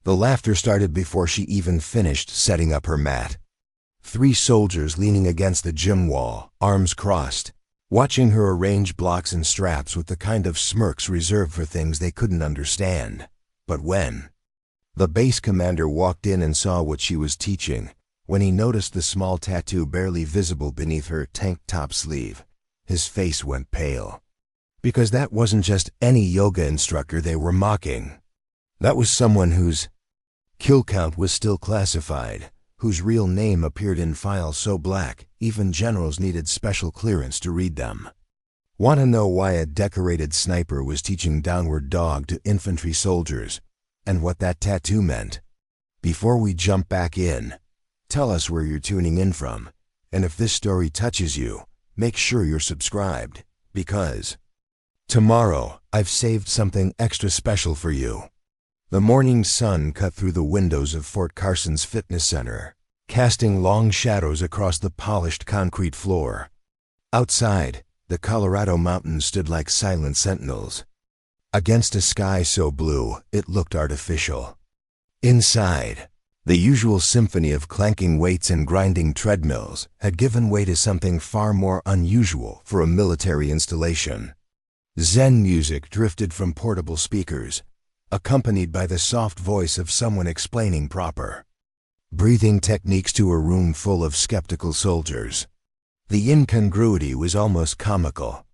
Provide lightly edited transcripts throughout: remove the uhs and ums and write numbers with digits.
The laughter started before she even finished setting up her mat. 3 soldiers leaning against the gym wall, arms crossed, watching her arrange blocks and straps with the kind of smirks reserved for things they couldn't understand. But when the base commander walked in and saw what she was teaching, when he noticed the small tattoo barely visible beneath her tank top sleeve, his face went pale. Because that wasn't just any yoga instructor they were mocking. That was someone whose kill count was still classified, whose real name appeared in files so black even generals needed special clearance to read them. Want to know why a decorated sniper was teaching downward dog to infantry soldiers, and what that tattoo meant? Before we jump back in, tell us where you're tuning in from, and if this story touches you, make sure you're subscribed, because tomorrow I've saved something extra special for you. The morning sun cut through the windows of Fort Carson's fitness center, casting long shadows across the polished concrete floor. Outside, the Colorado mountains stood like silent sentinels, against a sky so blue it looked artificial. Inside, the usual symphony of clanking weights and grinding treadmills had given way to something far more unusual for a military installation. Zen music drifted from portable speakers, accompanied by the soft voice of someone explaining proper breathing techniques to a room full of skeptical soldiers. The incongruity was almost comical.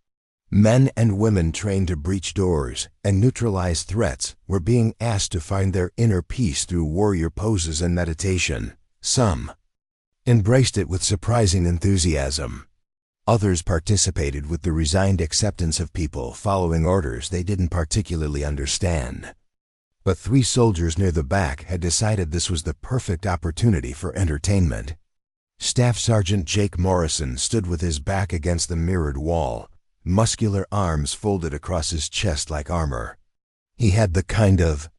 Men and women trained to breach doors and neutralize threats were being asked to find their inner peace through warrior poses and meditation. Some embraced it with surprising enthusiasm. Others participated with the resigned acceptance of people following orders they didn't particularly understand. But 3 soldiers near the back had decided this was the perfect opportunity for entertainment. Staff Sergeant Jake Morrison stood with his back against the mirrored wall, muscular arms folded across his chest like armor. He had the kind of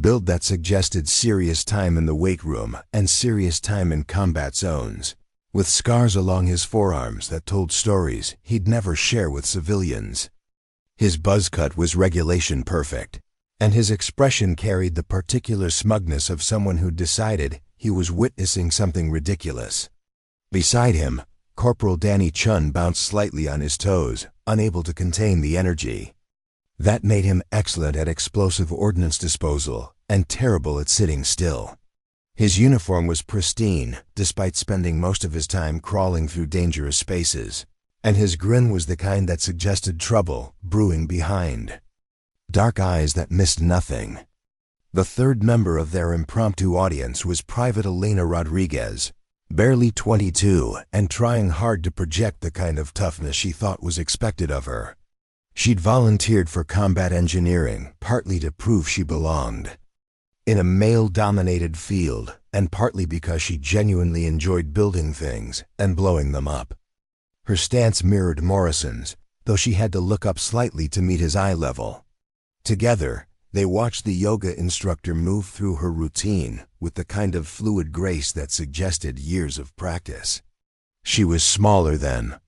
build that suggested serious time in the weight room and serious time in combat zones, with scars along his forearms that told stories he'd never share with civilians. His buzz cut was regulation perfect, and his expression carried the particular smugness of someone who decided he was witnessing something ridiculous. Beside him, Corporal Danny Chun bounced slightly on his toes, unable to contain the energy. That made him excellent at explosive ordnance disposal and terrible at sitting still. His uniform was pristine, despite spending most of his time crawling through dangerous spaces, and his grin was the kind that suggested trouble brewing behind. Dark eyes that missed nothing. The third member of their impromptu audience was Private Elena Rodriguez, barely 22 and trying hard to project the kind of toughness she thought was expected of her. She'd volunteered for combat engineering, partly to prove she belonged in a male-dominated field, and partly because she genuinely enjoyed building things and blowing them up. Her stance mirrored Morrison's, though she had to look up slightly to meet his eye level. Together, they watched the yoga instructor move through her routine with the kind of fluid grace that suggested years of practice. She was smaller than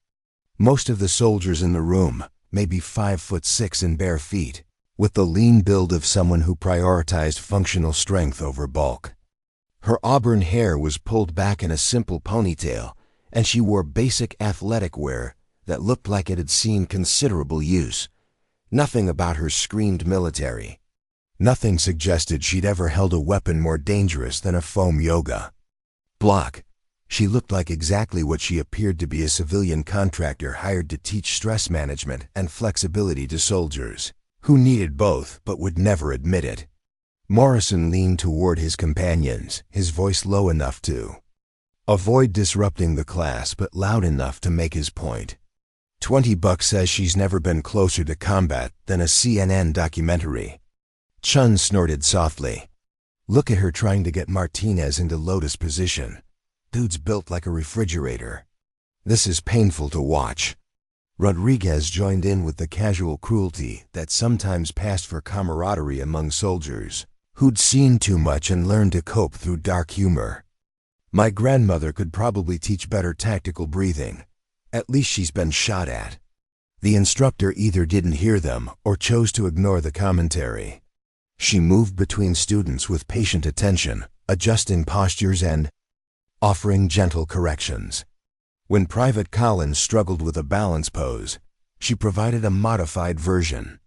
most of the soldiers in the room, maybe 5'6" in bare feet, with the lean build of someone who prioritized functional strength over bulk. Her auburn hair was pulled back in a simple ponytail, and she wore basic athletic wear that looked like it had seen considerable use. Nothing about her screamed military. Nothing suggested she'd ever held a weapon more dangerous than a foam yoga block. She looked like exactly what she appeared to be, a civilian contractor hired to teach stress management and flexibility to soldiers who needed both but would never admit it. Morrison leaned toward his companions, his voice low enough to avoid disrupting the class but loud enough to make his point. $20 says she's never been closer to combat than a CNN documentary. Chun snorted softly. Look at her trying to get Martinez into lotus position. Dude's built like a refrigerator. This is painful to watch. Rodriguez joined in with the casual cruelty that sometimes passed for camaraderie among soldiers who'd seen too much and learned to cope through dark humor. My grandmother could probably teach better tactical breathing. At least she's been shot at. The instructor either didn't hear them or chose to ignore the commentary. She moved between students with patient attention, adjusting postures and offering gentle corrections. When Private Collins struggled with a balance pose, she provided a modified version.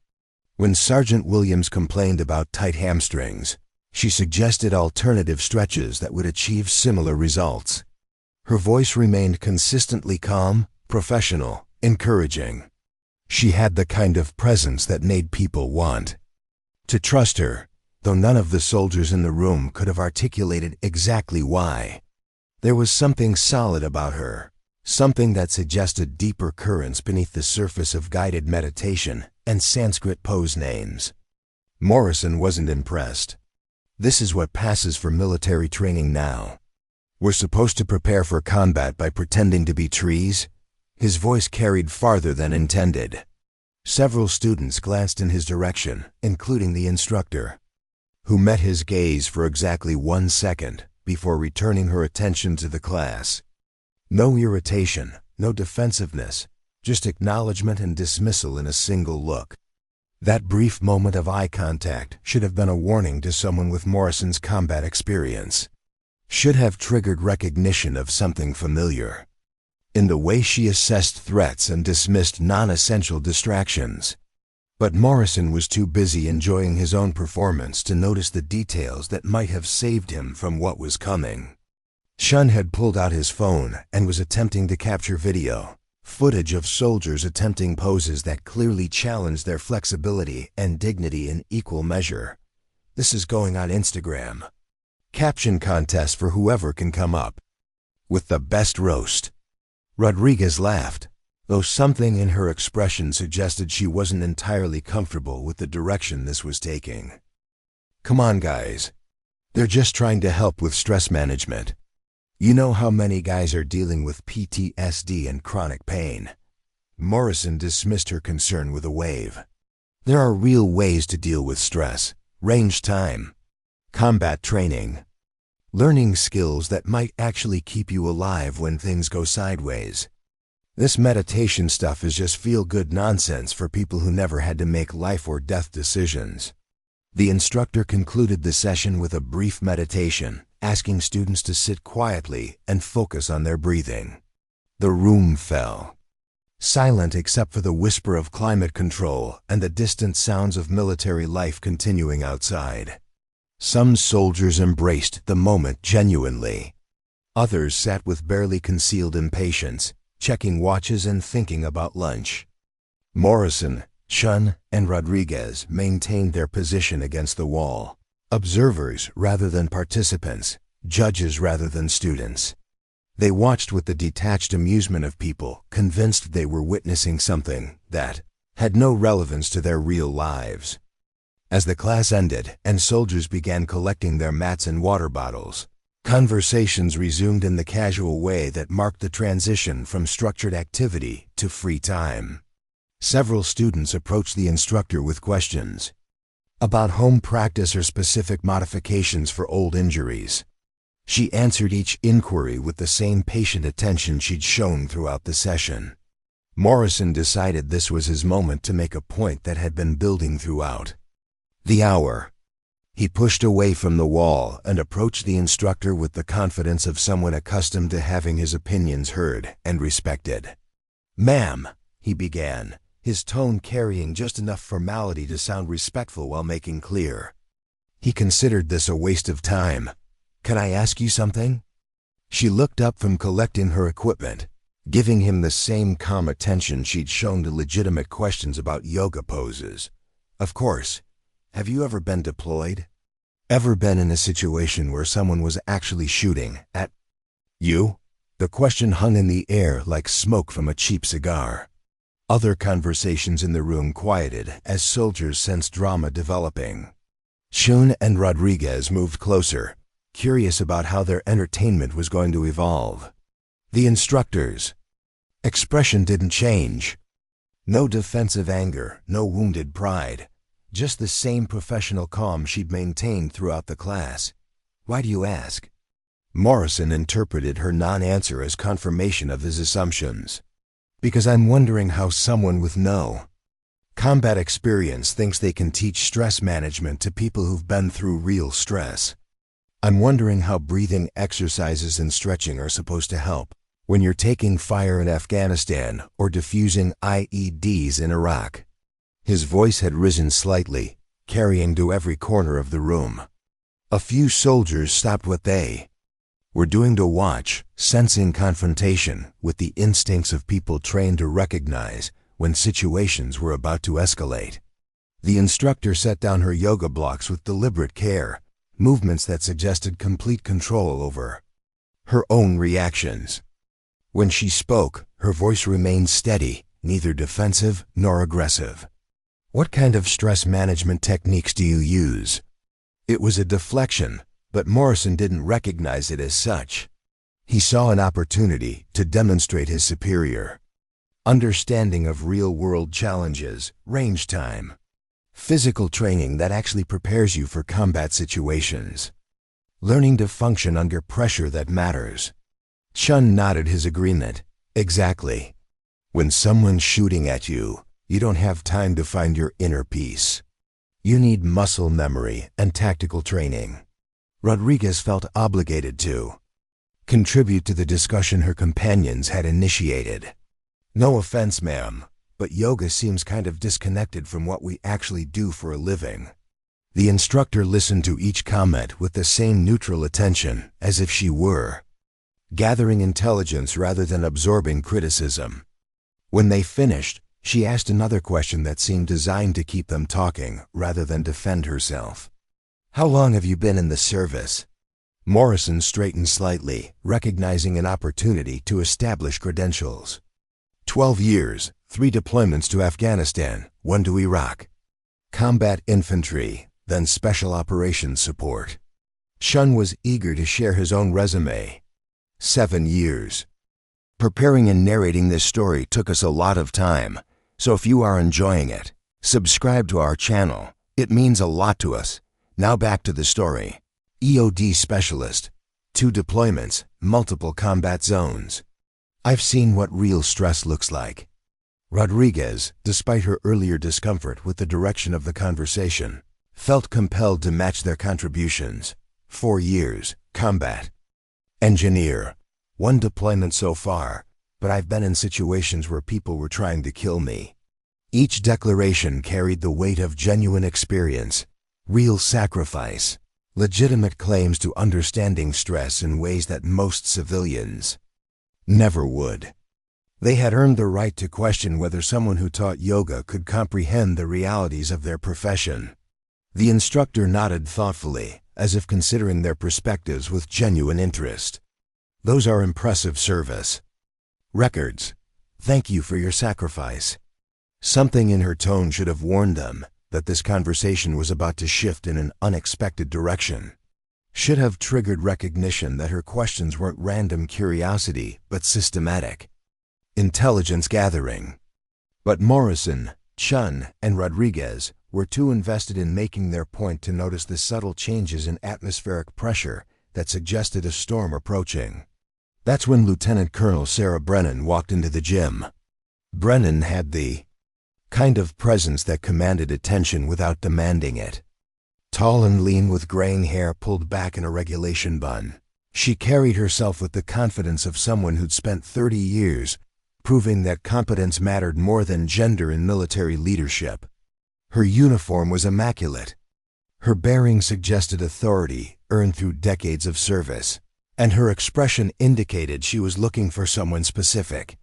When Sergeant Williams complained about tight hamstrings, she suggested alternative stretches that would achieve similar results. Her voice remained consistently calm, professional, encouraging. She had the kind of presence that made people want to trust her, though none of the soldiers in the room could have articulated exactly why. There was something solid about her, something that suggested deeper currents beneath the surface of guided meditation and Sanskrit pose names. Morrison wasn't impressed. This is what passes for military training now. We're supposed to prepare for combat by pretending to be trees? His voice carried farther than intended. Several students glanced in his direction, including the instructor, who met his gaze for exactly 1 second before returning her attention to the class. No irritation, no defensiveness, just acknowledgement and dismissal in a single look. That brief moment of eye contact should have been a warning to someone with Morrison's combat experience. Should have triggered recognition of something familiar in the way she assessed threats and dismissed non-essential distractions. But Morrison was too busy enjoying his own performance to notice the details that might have saved him from what was coming. Shun had pulled out his phone and was attempting to capture video, footage of soldiers attempting poses that clearly challenged their flexibility and dignity in equal measure. This is going on Instagram. Caption contest for whoever can come up with the best roast. Rodriguez laughed, though something in her expression suggested she wasn't entirely comfortable with the direction this was taking. Come on, guys. They're just trying to help with stress management. You know how many guys are dealing with PTSD and chronic pain. Morrison dismissed her concern with a wave. There are real ways to deal with stress: range time, combat training, learning skills that might actually keep you alive when things go sideways. This meditation stuff is just feel-good nonsense for people who never had to make life or death decisions. The instructor concluded the session with a brief meditation, asking students to sit quietly and focus on their breathing. The room fell silent except for the whisper of climate control and the distant sounds of military life continuing outside. Some soldiers embraced the moment genuinely. Others sat with barely concealed impatience, checking watches and thinking about lunch. Morrison, Shun, and Rodriguez maintained their position against the wall. Observers rather than participants, judges rather than students. They watched with the detached amusement of people convinced they were witnessing something that had no relevance to their real lives. As the class ended and soldiers began collecting their mats and water bottles, conversations resumed in the casual way that marked the transition from structured activity to free time. Several students approached the instructor with questions about home practice or specific modifications for old injuries. She answered each inquiry with the same patient attention she'd shown throughout the session. Morrison decided this was his moment to make a point that had been building throughout the hour. He pushed away from the wall and approached the instructor with the confidence of someone accustomed to having his opinions heard and respected. "Ma'am," he began, his tone carrying just enough formality to sound respectful while making clear he considered this a waste of time. "Can I ask you something?" She looked up from collecting her equipment, giving him the same calm attention she'd shown to legitimate questions about yoga poses. "Of course. Have you ever been deployed? Ever been in a situation where someone was actually shooting at you?" The question hung in the air like smoke from a cheap cigar. Other conversations in the room quieted as soldiers sensed drama developing. Shun and Rodriguez moved closer, curious about how their entertainment was going to evolve. The instructor's expression didn't change. No defensive anger, no wounded pride. Just the same professional calm she'd maintained throughout the class. "Why do you ask?" Morrison interpreted her non-answer as confirmation of his assumptions. "Because I'm wondering how someone with no Combat experience thinks they can teach stress management to people who've been through real stress. I'm wondering how breathing exercises and stretching are supposed to help when you're taking fire in Afghanistan or defusing IEDs in Iraq. His voice had risen slightly, carrying to every corner of the room. A few soldiers stopped what they were doing to watch, sensing confrontation with the instincts of people trained to recognize when situations were about to escalate. The instructor set down her yoga blocks with deliberate care, movements that suggested complete control over her own reactions. When she spoke, her voice remained steady, neither defensive nor aggressive. "What kind of stress management techniques do you use?" It was a deflection, but Morrison didn't recognize it as such. He saw an opportunity to demonstrate his superior understanding of real-world challenges, range time, physical training that actually prepares you for combat situations, learning to function under pressure that matters. Chun nodded his agreement. Exactly. When someone's shooting at you, you don't have time to find your inner peace. You need muscle memory and tactical training. Rodriguez felt obligated to contribute to the discussion her companions had initiated. "No offense, ma'am, but yoga seems kind of disconnected from what we actually do for a living." The instructor listened to each comment with the same neutral attention, as if she were gathering intelligence rather than absorbing criticism. When they finished, she asked another question that seemed designed to keep them talking rather than defend herself. "How long have you been in the service?" Morrison straightened slightly, recognizing an opportunity to establish credentials. 12 years, 3 deployments to Afghanistan, 1 to Iraq. Combat infantry, then special operations support. Chun was eager to share his own resume. 7 years. Preparing and narrating this story took us a lot of time, so if you are enjoying it, subscribe to our channel. It means a lot to us. Now back to the story. EOD specialist. 2 deployments, multiple combat zones. I've seen what real stress looks like. Rodriguez, despite her earlier discomfort with the direction of the conversation, felt compelled to match their contributions. 4 years, combat. Engineer. 1 deployment so far, but I've been in situations where people were trying to kill me. Each declaration carried the weight of genuine experience, real sacrifice, legitimate claims to understanding stress in ways that most civilians never would. They had earned the right to question whether someone who taught yoga could comprehend the realities of their profession. The instructor nodded thoughtfully, as if considering their perspectives with genuine interest. "Those are impressive service records. Thank you for your sacrifice." Something in her tone should have warned them that this conversation was about to shift in an unexpected direction. Should have triggered recognition that her questions weren't random curiosity, but systematic intelligence gathering. But Morrison, Chun, and Rodriguez were too invested in making their point to notice the subtle changes in atmospheric pressure that suggested a storm approaching. That's when Lieutenant Colonel Sarah Brennan walked into the gym. Brennan had the kind of presence that commanded attention without demanding it. Tall and lean with graying hair pulled back in a regulation bun, she carried herself with the confidence of someone who'd spent 30 years proving that competence mattered more than gender in military leadership. Her uniform was immaculate. Her bearing suggested authority earned through decades of service, and her expression indicated she was looking for someone specific.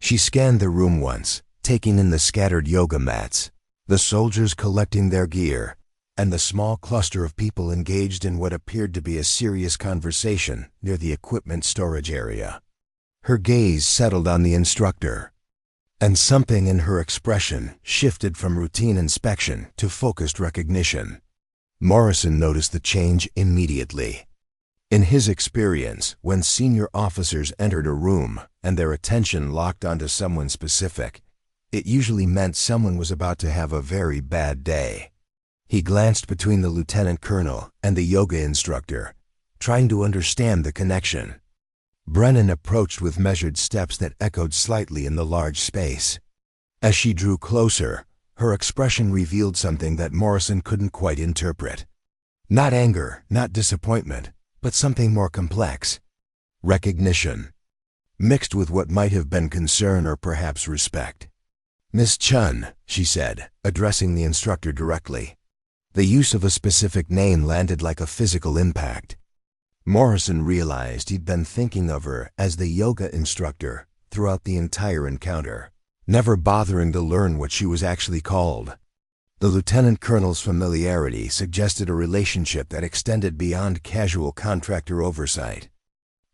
She scanned the room once, taking in the scattered yoga mats, the soldiers collecting their gear, and the small cluster of people engaged in what appeared to be a serious conversation near the equipment storage area. Her gaze settled on the instructor, and something in her expression shifted from routine inspection to focused recognition. Morrison noticed the change immediately. In his experience, when senior officers entered a room and their attention locked onto someone specific, it usually meant someone was about to have a very bad day. He glanced between the lieutenant colonel and the yoga instructor, trying to understand the connection. Brennan approached with measured steps that echoed slightly in the large space. As she drew closer, Her expression revealed something that Morrison couldn't quite interpret. Not anger, not disappointment, but something more complex. Recognition, mixed with what might have been concern or perhaps respect. "Miss Chun," she said, addressing the instructor directly. The use of a specific name landed like a physical impact. Morrison realized he'd been thinking of her as the yoga instructor throughout the entire encounter, never bothering to learn what she was actually called. The lieutenant colonel's familiarity suggested a relationship that extended beyond casual contractor oversight.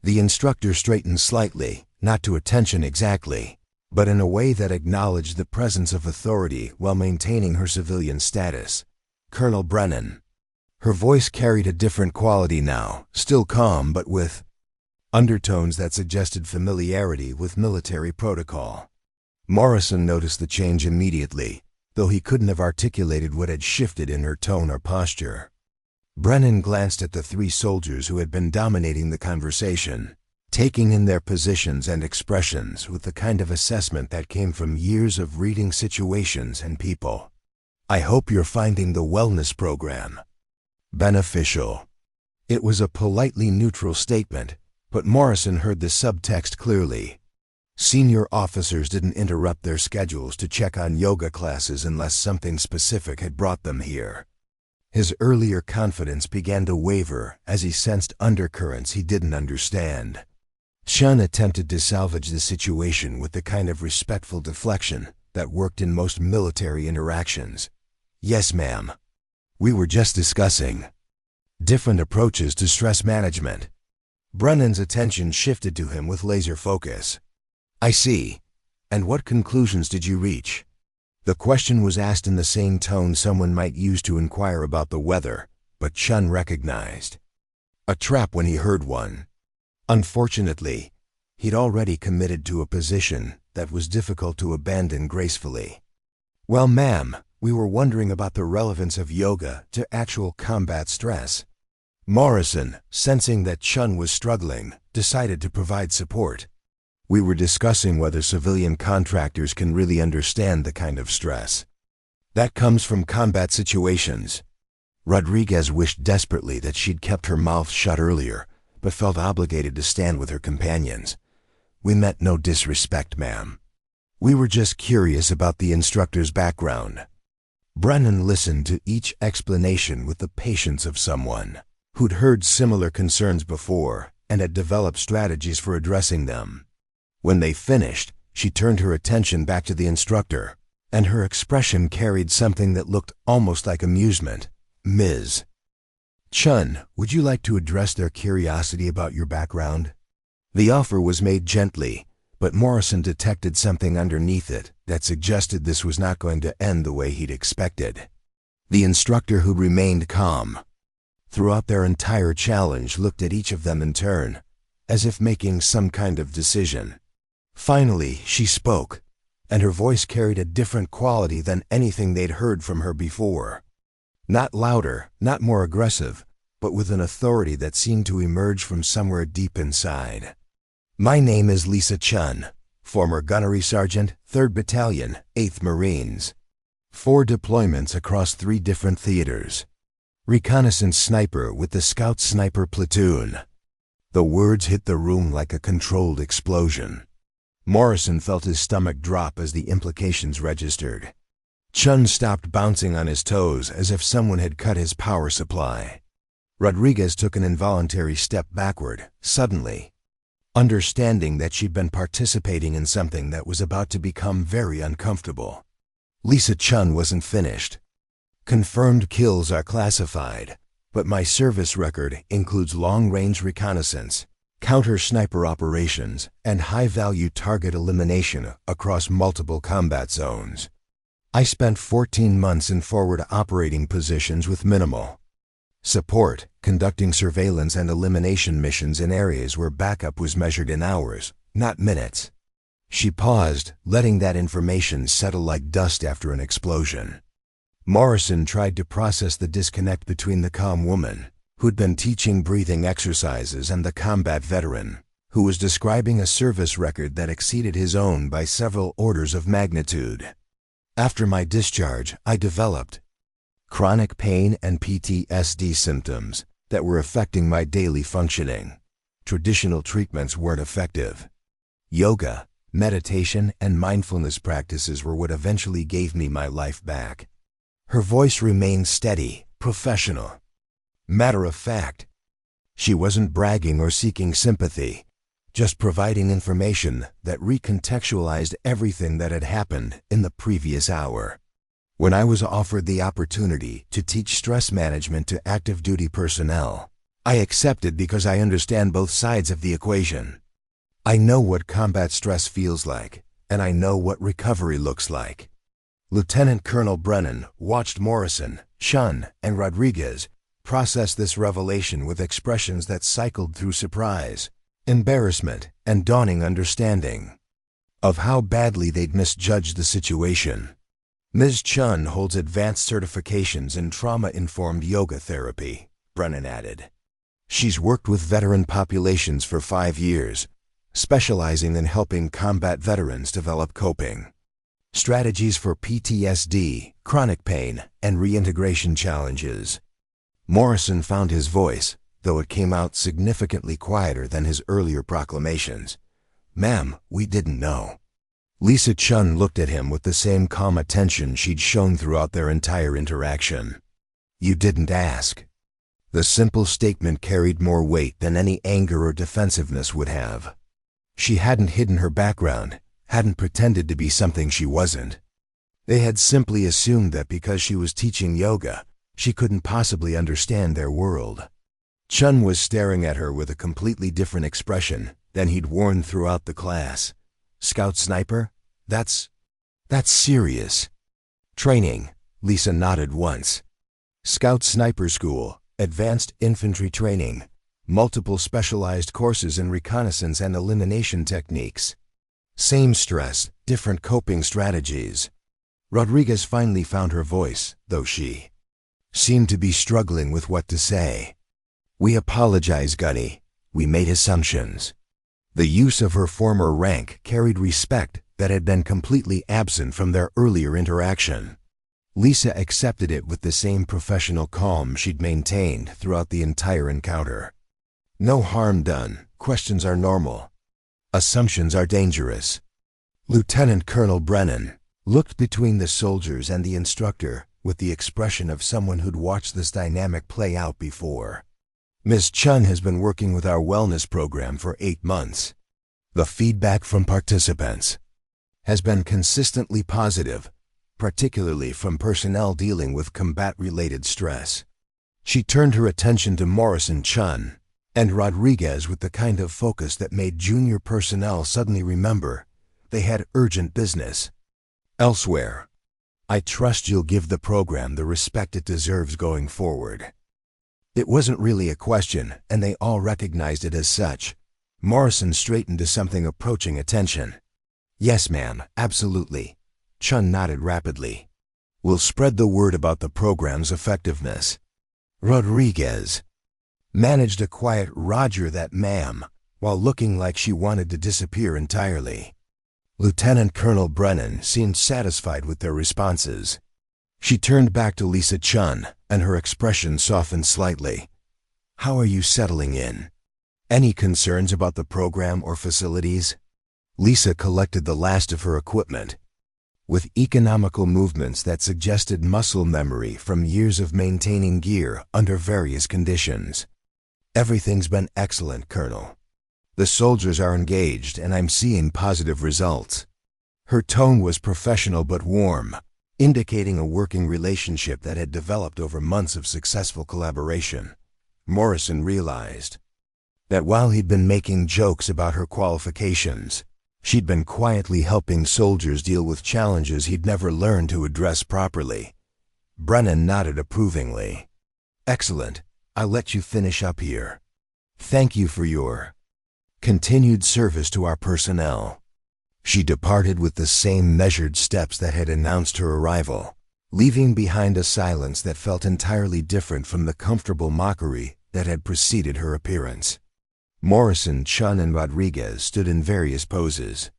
The instructor straightened slightly, not to attention exactly, but in a way that acknowledged the presence of authority while maintaining her civilian status. "Colonel Brennan." Her voice carried a different quality now, still calm but with undertones that suggested familiarity with military protocol. Morrison noticed the change immediately, though he couldn't have articulated what had shifted in her tone or posture. Brennan glanced at the three soldiers who had been dominating the conversation, taking in their positions and expressions with the kind of assessment that came from years of reading situations and people. "I hope you're finding the wellness program beneficial." It was a politely neutral statement, but Morrison heard the subtext clearly. Senior officers didn't interrupt their schedules to check on yoga classes unless something specific had brought them here. His earlier confidence began to waver as he sensed undercurrents he didn't understand. Chun attempted to salvage the situation with the kind of respectful deflection that worked in most military interactions. "Yes, ma'am. We were just discussing different approaches to stress management." Brennan's attention shifted to him with laser focus. "I see. And what conclusions did you reach?" The question was asked in the same tone someone might use to inquire about the weather, but Chun recognized a trap when he heard one. Unfortunately, he'd already committed to a position that was difficult to abandon gracefully. "Well, ma'am, we were wondering about the relevance of yoga to actual combat stress." Morrison, sensing that Chun was struggling, decided to provide support. "We were discussing whether civilian contractors can really understand the kind of stress that comes from combat situations." Rodriguez wished desperately that she'd kept her mouth shut earlier, but felt obligated to stand with her companions. "We meant no disrespect, ma'am. We were just curious about the instructor's background." Brennan listened to each explanation with the patience of someone who'd heard similar concerns before and had developed strategies for addressing them. When they finished, she turned her attention back to the instructor, and her expression carried something that looked almost like amusement. "Ms. Chun, would you like to address their curiosity about your background?" The offer was made gently, but Morrison detected something underneath it that suggested this was not going to end the way he'd expected. The instructor, who remained calm throughout their entire challenge, looked at each of them in turn, as if making some kind of decision. Finally, she spoke, and her voice carried a different quality than anything they'd heard from her before. Not louder, not more aggressive, but with an authority that seemed to emerge from somewhere deep inside. "My name is Lisa Chun, former gunnery sergeant, 3rd Battalion, 8th Marines. 4 deployments across 3 different theaters. Reconnaissance sniper with the Scout Sniper Platoon." The words hit the room like a controlled explosion. Morrison felt his stomach drop as the implications registered. Chun stopped bouncing on his toes as if someone had cut his power supply. Rodriguez took an involuntary step backward, suddenly, understanding that she'd been participating in something that was about to become very uncomfortable. Lisa Chun wasn't finished. "Confirmed kills are classified, but my service record includes long-range reconnaissance, counter-sniper operations, and high-value target elimination across multiple combat zones. I spent 14 months in forward operating positions with minimal support, conducting surveillance and elimination missions in areas where backup was measured in hours, not minutes." She paused, letting that information settle like dust after an explosion. Morrison tried to process the disconnect between the calm woman, who'd been teaching breathing exercises, and the combat veteran, who was describing a service record that exceeded his own by several orders of magnitude. After my discharge, I developed chronic pain and PTSD symptoms that were affecting my daily functioning. Traditional treatments weren't effective. Yoga, meditation, and mindfulness practices were what eventually gave me my life back. Her voice remained steady, professional, matter of fact. She wasn't bragging or seeking sympathy, just providing information that recontextualized everything that had happened in the previous hour. When I was offered the opportunity to teach stress management to active duty personnel, I accepted because I understand both sides of the equation. I know what combat stress feels like, and I know what recovery looks like. Lieutenant Colonel Brennan watched Morrison, Chun, and Rodriguez process this revelation with expressions that cycled through surprise, embarrassment, and dawning understanding of how badly they'd misjudged the situation. Ms. Chun holds advanced certifications in trauma-informed yoga therapy, Brennan added. She's worked with veteran populations for 5 years, specializing in helping combat veterans develop coping strategies for PTSD, chronic pain, and reintegration challenges. Morrison found his voice, though it came out significantly quieter than his earlier proclamations. "Ma'am, we didn't know." Lisa Chun looked at him with the same calm attention she'd shown throughout their entire interaction. "You didn't ask." The simple statement carried more weight than any anger or defensiveness would have. She hadn't hidden her background, hadn't pretended to be something she wasn't. They had simply assumed that because she was teaching yoga, she couldn't possibly understand their world. Chun was staring at her with a completely different expression than he'd worn throughout the class. "Scout sniper? That's serious." "Training," Lisa nodded once. "Scout sniper school, advanced infantry training, multiple specialized courses in reconnaissance and elimination techniques. Same stress, different coping strategies." Rodriguez finally found her voice, though she seemed to be struggling with what to say. "We apologize, Gunny. We made assumptions." The use of her former rank carried respect that had been completely absent from their earlier interaction. Lisa accepted it with the same professional calm she'd maintained throughout the entire encounter. "No harm done. Questions are normal. Assumptions are dangerous." Lieutenant Colonel Brennan looked between the soldiers and the instructor with the expression of someone who'd watched this dynamic play out before. "Ms. Chun has been working with our wellness program for 8 months. The feedback from participants has been consistently positive, particularly from personnel dealing with combat-related stress." She turned her attention to Morrison, Chun, and Rodriguez with the kind of focus that made junior personnel suddenly remember they had urgent business elsewhere. "I trust you'll give the program the respect it deserves going forward." It wasn't really a question, and they all recognized it as such. Morrison straightened to something approaching attention. "Yes, ma'am, absolutely." Chun nodded rapidly. "We'll spread the word about the program's effectiveness." Rodriguez managed a quiet "Roger that, ma'am," while looking like she wanted to disappear entirely. Lieutenant Colonel Brennan seemed satisfied with their responses. She turned back to Lisa Chun, and her expression softened slightly. "How are you settling in? Any concerns about the program or facilities?" Lisa collected the last of her equipment, with economical movements that suggested muscle memory from years of maintaining gear under various conditions. "Everything's been excellent, Colonel. The soldiers are engaged, and I'm seeing positive results." Her tone was professional but warm, indicating a working relationship that had developed over months of successful collaboration. Morrison realized that while he'd been making jokes about her qualifications, she'd been quietly helping soldiers deal with challenges he'd never learned to address properly. Brennan nodded approvingly. "Excellent. I'll let you finish up here. Thank you for your continued service to our personnel." She departed with the same measured steps that had announced her arrival, leaving behind a silence that felt entirely different from the comfortable mockery that had preceded her appearance. Morrison, Chun, and Rodriguez stood in various poses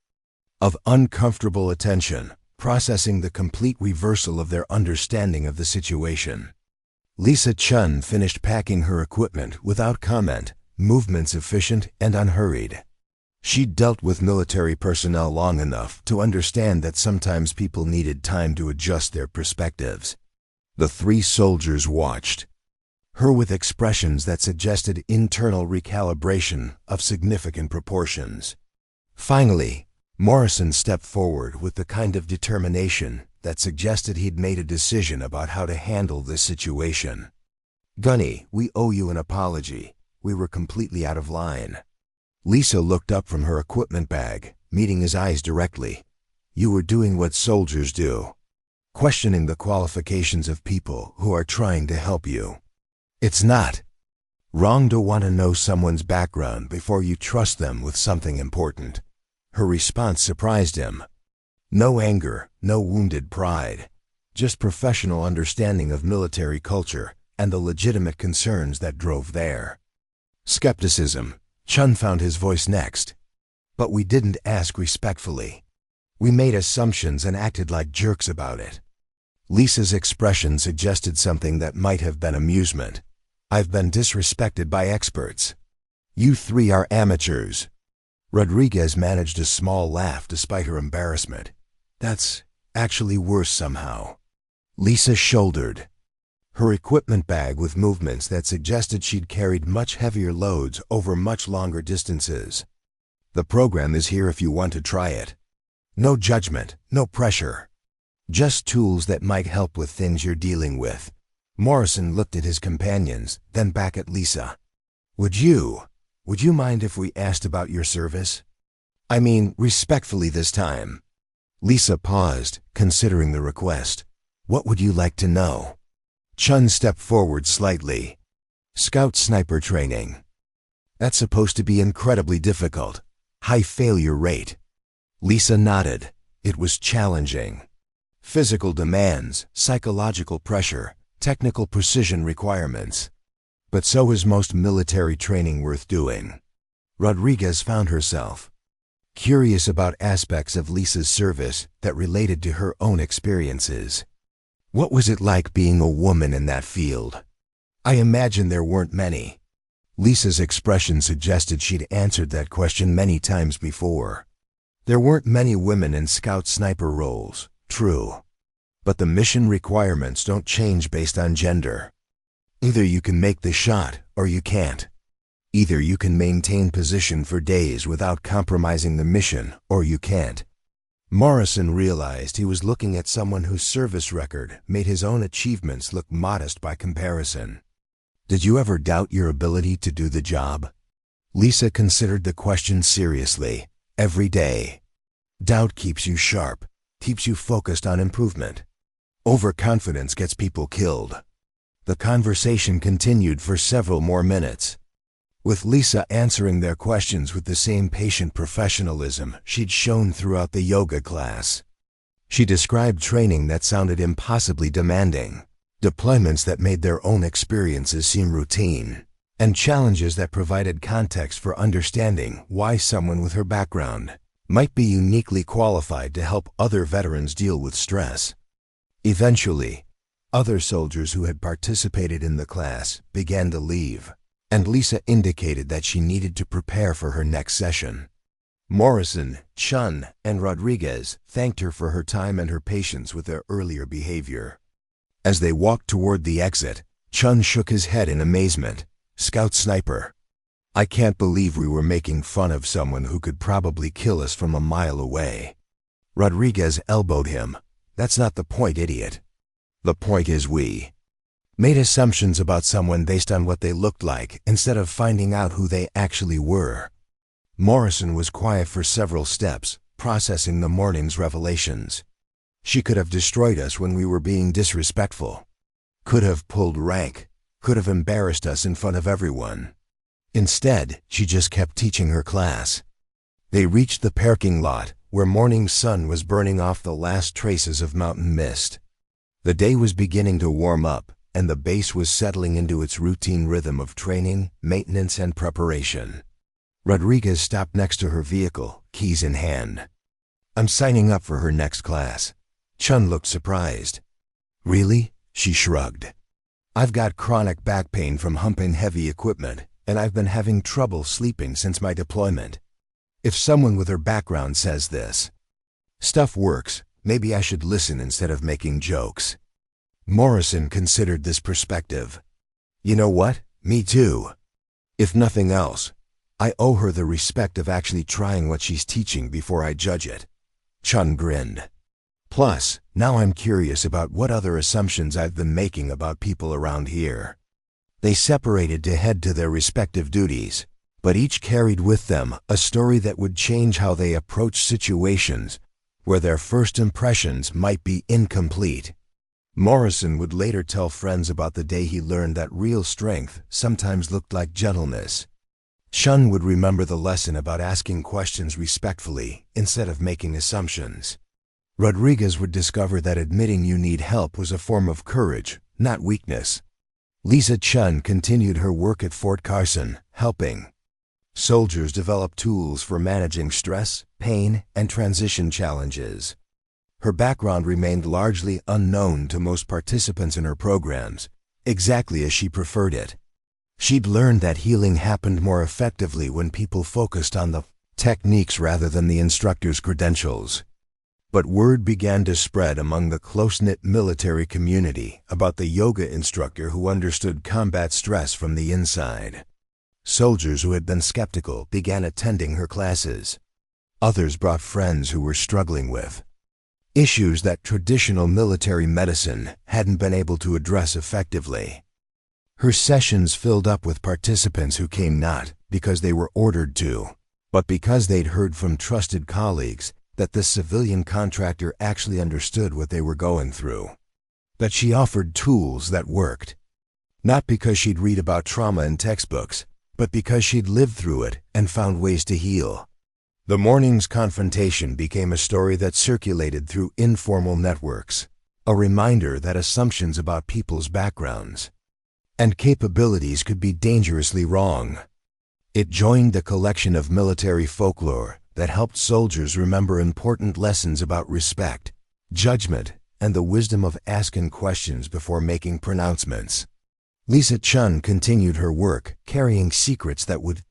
of uncomfortable attention, processing the complete reversal of their understanding of the situation. Lisa Chun finished packing her equipment without comment, movements efficient and unhurried. She'd dealt with military personnel long enough to understand that sometimes people needed time to adjust their perspectives. The three soldiers watched her with expressions that suggested internal recalibration of significant proportions. Finally, Morrison stepped forward with the kind of determination that suggested he'd made a decision about how to handle this situation. "Gunny, we owe you an apology. We were completely out of line." Lisa looked up from her equipment bag, meeting his eyes directly. "You were doing what soldiers do, questioning the qualifications of people who are trying to help you. It's not wrong to want to know someone's background before you trust them with something important." Her response surprised him. No anger, no wounded pride, just professional understanding of military culture and the legitimate concerns that drove there. Skepticism. Chun found his voice next. "But we didn't ask respectfully. We made assumptions and acted like jerks about it." Lisa's expression suggested something that might have been amusement. "I've been disrespected by experts. You three are amateurs." Rodriguez managed a small laugh despite her embarrassment. "That's actually worse somehow." Lisa shouldered her equipment bag with movements that suggested she'd carried much heavier loads over much longer distances. "The program is here if you want to try it. No judgment, no pressure. Just tools that might help with things you're dealing with." Morrison looked at his companions, then back at Lisa. Would you mind if we asked about your service? I mean, respectfully this time." Lisa paused, considering the request. "What would you like to know?" Chun stepped forward slightly. "Scout sniper training. That's supposed to be incredibly difficult. High failure rate." Lisa nodded. It was challenging. Physical demands, psychological pressure, technical precision requirements. But so is most military training worth doing. Rodriguez found herself curious about aspects of Lisa's service that related to her own experiences. What was it like being a woman in that field? "I imagine there weren't many." Lisa's expression suggested she'd answered that question many times before. There weren't many women in scout sniper roles, true. But the mission requirements don't change based on gender. Either you can make the shot or you can't. Either you can maintain position for days without compromising the mission or you can't. Morrison realized he was looking at someone whose service record made his own achievements look modest by comparison. "Did you ever doubt your ability to do the job?" Lisa considered the question seriously. "Every day. Doubt keeps you sharp, keeps you focused on improvement. Overconfidence gets people killed." The conversation continued for several more minutes, with Lisa answering their questions with the same patient professionalism she'd shown throughout the yoga class. She described training that sounded impossibly demanding, deployments that made their own experiences seem routine, and challenges that provided context for understanding why someone with her background might be uniquely qualified to help other veterans deal with stress. Eventually, other soldiers who had participated in the class began to leave, and Lisa indicated that she needed to prepare for her next session. Morrison, Chun, and Rodriguez thanked her for her time and her patience with their earlier behavior. As they walked toward the exit, Chun shook his head in amazement. "Scout sniper. I can't believe we were making fun of someone who could probably kill us from a mile away." Rodriguez elbowed him. "That's not the point, idiot. The point is we made assumptions about someone based on what they looked like instead of finding out who they actually were." Morrison was quiet for several steps, processing the morning's revelations. She could have destroyed us when we were being disrespectful. Could have pulled rank. Could have embarrassed us in front of everyone. Instead, she just kept teaching her class. They reached the parking lot, where morning sun was burning off the last traces of mountain mist. The day was beginning to warm up, and the base was settling into its routine rhythm of training, maintenance, and preparation. Rodriguez stopped next to her vehicle, keys in hand. "I'm signing up for her next class. Chun looked surprised. Really? She shrugged. I've got chronic back pain from humping heavy equipment, and I've been having trouble sleeping since my deployment. If someone with her background says this stuff works, maybe I should listen instead of making jokes. Morrison considered this perspective. You know what? Me too. If nothing else, I owe her the respect of actually trying what she's teaching before I judge it. Chun grinned. Plus, now I'm curious about what other assumptions I've been making about people around here. They separated to head to their respective duties, but each carried with them a story that would change how they approach situations where their first impressions might be incomplete. Morrison would later tell friends about the day he learned that real strength sometimes looked like gentleness. Chun would remember the lesson about asking questions respectfully instead of making assumptions. Rodriguez would discover that admitting you need help was a form of courage, not weakness. Lisa Chun continued her work at Fort Carson, helping soldiers develop tools for managing stress, pain, and transition challenges. Her background remained largely unknown to most participants in her programs, exactly as she preferred it. She'd learned that healing happened more effectively when people focused on the techniques rather than the instructor's credentials. But word began to spread among the close-knit military community about the yoga instructor who understood combat stress from the inside. Soldiers who had been skeptical began attending her classes. Others brought friends who were struggling with issues that traditional military medicine hadn't been able to address effectively. Her sessions filled up with participants who came not because they were ordered to, but because they'd heard from trusted colleagues that the civilian contractor actually understood what they were going through. That she offered tools that worked. Not because she'd read about trauma in textbooks, but because she'd lived through it and found ways to heal. The morning's confrontation became a story that circulated through informal networks, a reminder that assumptions about people's backgrounds and capabilities could be dangerously wrong. It joined a collection of military folklore that helped soldiers remember important lessons about respect, judgment, and the wisdom of asking questions before making pronouncements. Lisa Chun continued her work, carrying secrets that would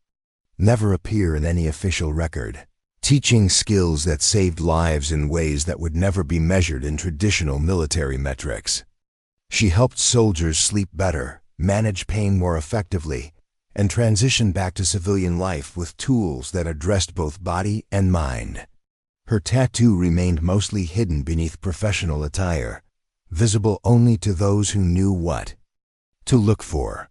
never appear in any official record, teaching skills that saved lives in ways that would never be measured in traditional military metrics. She helped soldiers sleep better, manage pain more effectively, and transition back to civilian life with tools that addressed both body and mind. Her tattoo remained mostly hidden beneath professional attire, visible only to those who knew what to look for.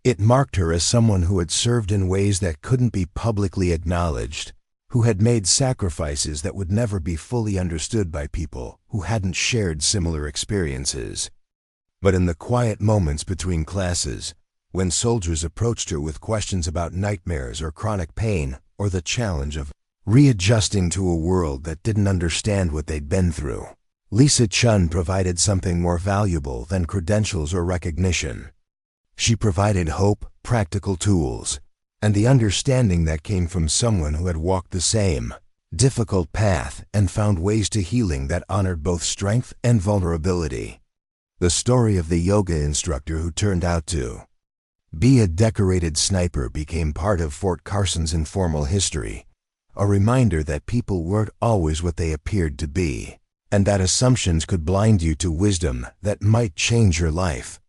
It marked her as someone who had served in ways that couldn't be publicly acknowledged, who had made sacrifices that would never be fully understood by people who hadn't shared similar experiences. But in the quiet moments between classes, when soldiers approached her with questions about nightmares or chronic pain or the challenge of readjusting to a world that didn't understand what they'd been through, Lisa Chun provided something more valuable than credentials or recognition. She provided hope, practical tools, and the understanding that came from someone who had walked the same difficult path and found ways to healing that honored both strength and vulnerability. The story of the yoga instructor who turned out to be a decorated sniper became part of Fort Carson's informal history, a reminder that people weren't always what they appeared to be, and that assumptions could blind you to wisdom that might change your life.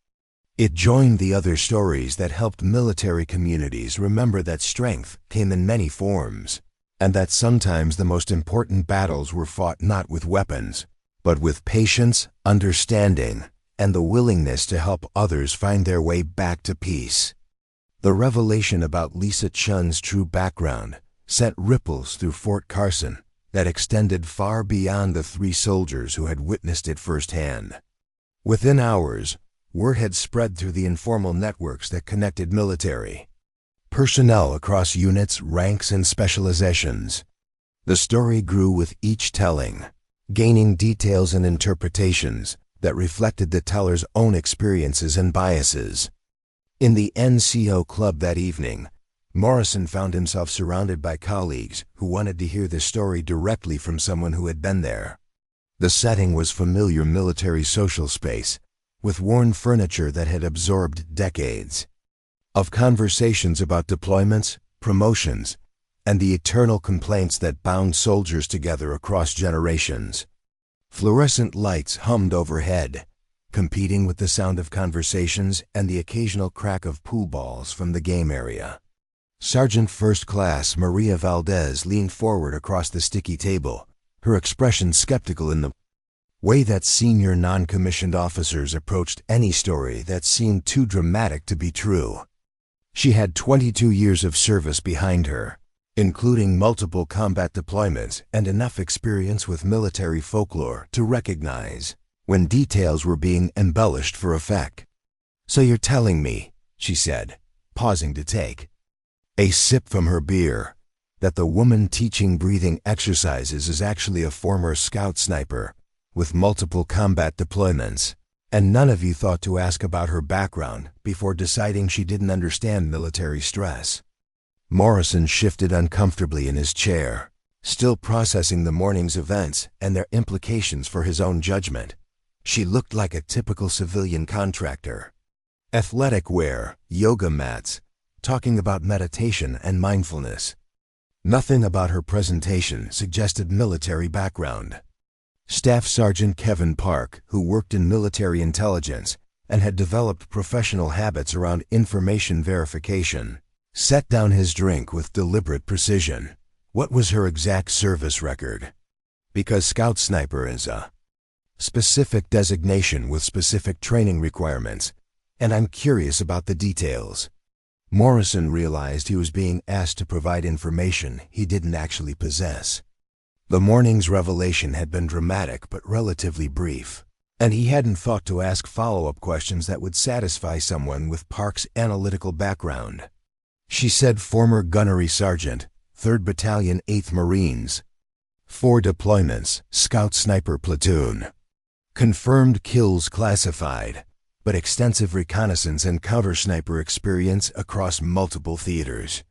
It joined the other stories that helped military communities remember that strength came in many forms, and that sometimes the most important battles were fought not with weapons, but with patience, understanding, and the willingness to help others find their way back to peace. The revelation about Lisa Chun's true background sent ripples through Fort Carson that extended far beyond the 3 soldiers who had witnessed it firsthand. Within hours, word had spread through the informal networks that connected military personnel across units, ranks, and specializations. The story grew with each telling, gaining details and interpretations that reflected the teller's own experiences and biases. In the NCO club that evening, Morrison found himself surrounded by colleagues who wanted to hear the story directly from someone who had been there. The setting was familiar military social space, with worn furniture that had absorbed decades of conversations about deployments, promotions, and the eternal complaints that bound soldiers together across generations. Fluorescent lights hummed overhead, competing with the sound of conversations and the occasional crack of pool balls from the game area. Sergeant First Class Maria Valdez leaned forward across the sticky table, her expression skeptical in the way that senior non-commissioned officers approached any story that seemed too dramatic to be true. She had 22 years of service behind her, including multiple combat deployments and enough experience with military folklore to recognize when details were being embellished for effect. "So you're telling me," she said, pausing to take a sip from her beer, "that the woman teaching breathing exercises is actually a former scout sniper with multiple combat deployments, and none of you thought to ask about her background before deciding she didn't understand military stress?" Morrison shifted uncomfortably in his chair, still processing the morning's events and their implications for his own judgment. She looked like a typical civilian contractor. Athletic wear, yoga mats, talking about meditation and mindfulness. Nothing about her presentation suggested military background. Staff Sergeant Kevin Park, who worked in military intelligence and had developed professional habits around information verification, set down his drink with deliberate precision. What was her exact service record? Because Scout Sniper is a specific designation with specific training requirements, and I'm curious about the details. Morrison realized he was being asked to provide information he didn't actually possess. The morning's revelation had been dramatic but relatively brief, and he hadn't thought to ask follow-up questions that would satisfy someone with Park's analytical background. She said former gunnery sergeant, 3rd Battalion, 8th Marines. 4 deployments, Scout Sniper Platoon. Confirmed kills classified, but extensive reconnaissance and counter-sniper experience across multiple theaters.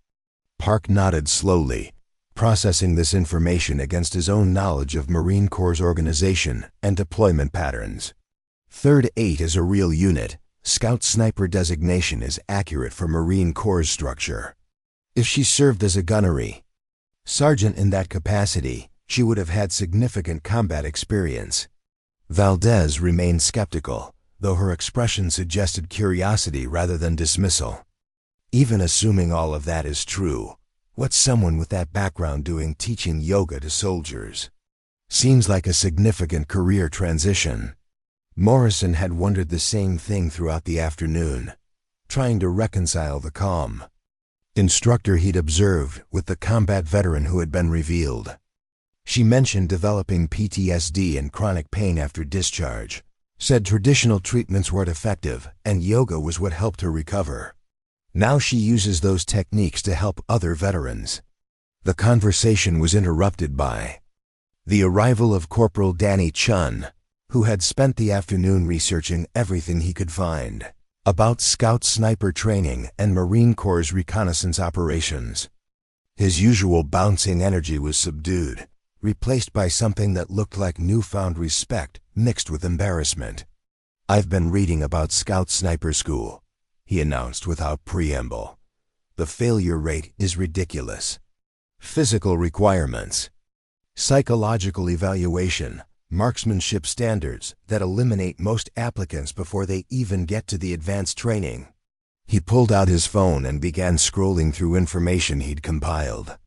Park nodded slowly, processing this information against his own knowledge of Marine Corps' organization and deployment patterns. 3rd 8 is a real unit. Scout Sniper designation is accurate for Marine Corps structure. If she served as a gunnery sergeant in that capacity, she would have had significant combat experience. Valdez remained skeptical, though her expression suggested curiosity rather than dismissal. Even assuming all of that is true, what's someone with that background doing teaching yoga to soldiers? Seems like a significant career transition. Morrison had wondered the same thing throughout the afternoon, trying to reconcile the calm instructor he'd observed with the combat veteran who had been revealed. She mentioned developing PTSD and chronic pain after discharge, said traditional treatments weren't effective and yoga was what helped her recover. Now she uses those techniques to help other veterans. The conversation was interrupted by the arrival of Corporal Danny Chun, who had spent the afternoon researching everything he could find about Scout Sniper training and Marine Corps' reconnaissance operations. His usual bouncing energy was subdued, replaced by something that looked like newfound respect mixed with embarrassment. "I've been reading about Scout Sniper School," he announced without preamble. "The failure rate is ridiculous. Physical requirements, psychological evaluation, marksmanship standards that eliminate most applicants before they even get to the advanced training." He pulled out his phone and began scrolling through information he'd compiled.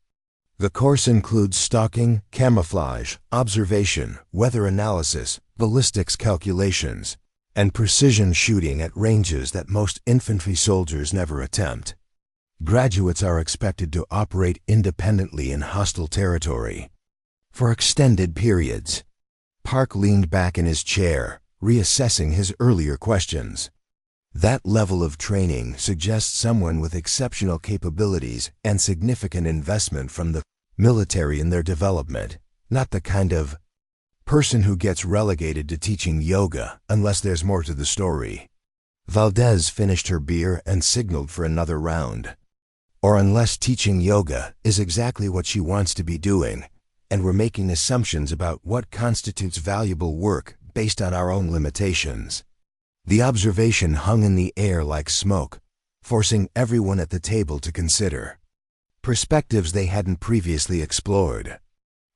The course includes stalking, camouflage, observation, weather analysis, ballistics calculations, and precision shooting at ranges that most infantry soldiers never attempt. Graduates are expected to operate independently in hostile territory for extended periods. Park leaned back in his chair, reassessing his earlier questions. That level of training suggests someone with exceptional capabilities and significant investment from the military in their development, not the kind of person who gets relegated to teaching yoga unless there's more to the story. Valdez finished her beer and signaled for another round. Or unless teaching yoga is exactly what she wants to be doing, and we're making assumptions about what constitutes valuable work based on our own limitations. The observation hung in the air like smoke, forcing everyone at the table to consider perspectives they hadn't previously explored.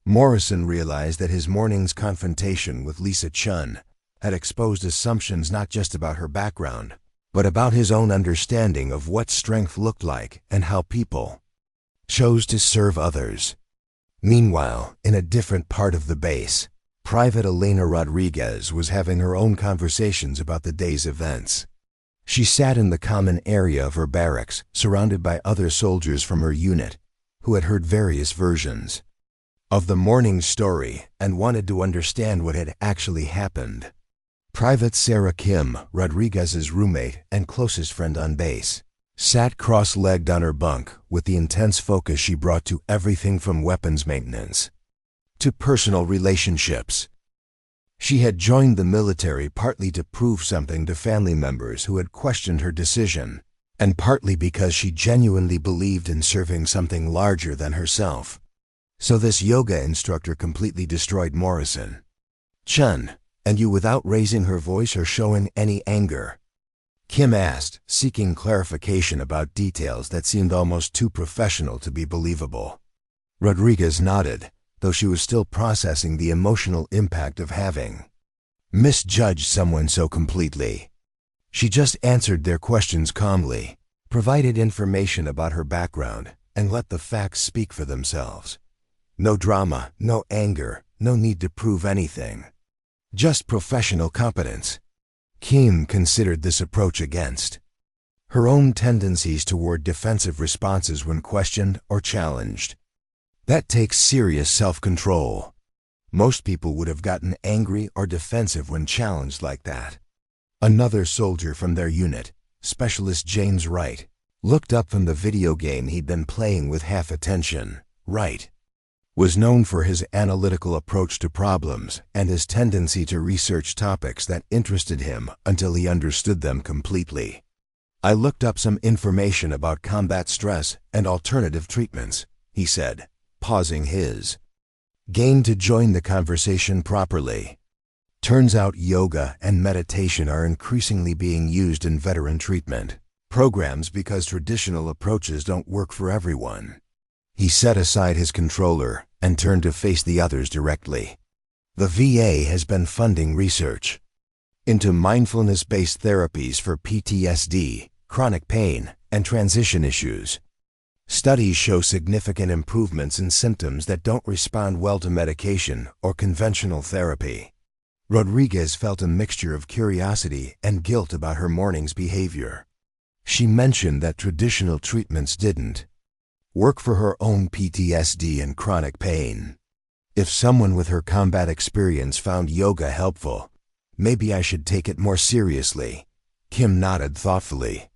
Morrison realized that his morning's confrontation with Lisa Chun had exposed assumptions not just about her background, but about his own understanding of what strength looked like and how people chose to serve others. Meanwhile, in a different part of the base, Private Elena Rodriguez was having her own conversations about the day's events. She sat in the common area of her barracks, surrounded by other soldiers from her unit, who had heard various versions of the morning's story and wanted to understand what had actually happened. Private Sarah Kim, Rodriguez's roommate and closest friend on base, sat cross-legged on her bunk with the intense focus she brought to everything from weapons maintenance to personal relationships. She had joined the military partly to prove something to family members who had questioned her decision, and partly because she genuinely believed in serving something larger than herself. So this yoga instructor completely destroyed Morrison. Chun, and you without raising her voice or showing any anger? Kim asked, seeking clarification about details that seemed almost too professional to be believable. Rodriguez nodded, though she was still processing the emotional impact of having misjudged someone so completely. She just answered their questions calmly, provided information about her background, and let the facts speak for themselves. No drama, no anger, no need to prove anything. Just professional competence. Kim considered this approach against her own tendencies toward defensive responses when questioned or challenged. That takes serious self-control. Most people would have gotten angry or defensive when challenged like that. Another soldier from their unit, Specialist James Wright, looked up from the video game he'd been playing with half attention. Wright was known for his analytical approach to problems and his tendency to research topics that interested him until he understood them completely. I looked up some information about combat stress and alternative treatments, he said, pausing his game to join the conversation properly. Turns out yoga and meditation are increasingly being used in veteran treatment programs because traditional approaches don't work for everyone. He set aside his controller and turned to face the others directly. The VA has been funding research into mindfulness-based therapies for PTSD, chronic pain, and transition issues. Studies show significant improvements in symptoms that don't respond well to medication or conventional therapy. Rodriguez felt a mixture of curiosity and guilt about her morning's behavior. She mentioned that traditional treatments didn't work for her own PTSD and chronic pain. If someone with her combat experience found yoga helpful, maybe I should take it more seriously. Kim nodded thoughtfully.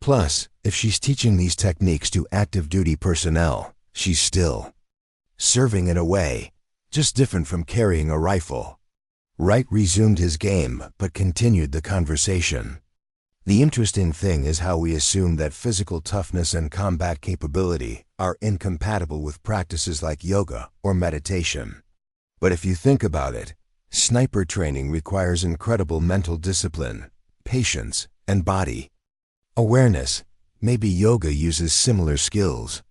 Plus, if she's teaching these techniques to active duty personnel, she's still serving in a way, just different from carrying a rifle. Wright resumed his game but continued the conversation. The interesting thing is how we assume that physical toughness and combat capability are incompatible with practices like yoga or meditation. But if you think about it, sniper training requires incredible mental discipline, patience, and body awareness. Maybe yoga uses similar skills.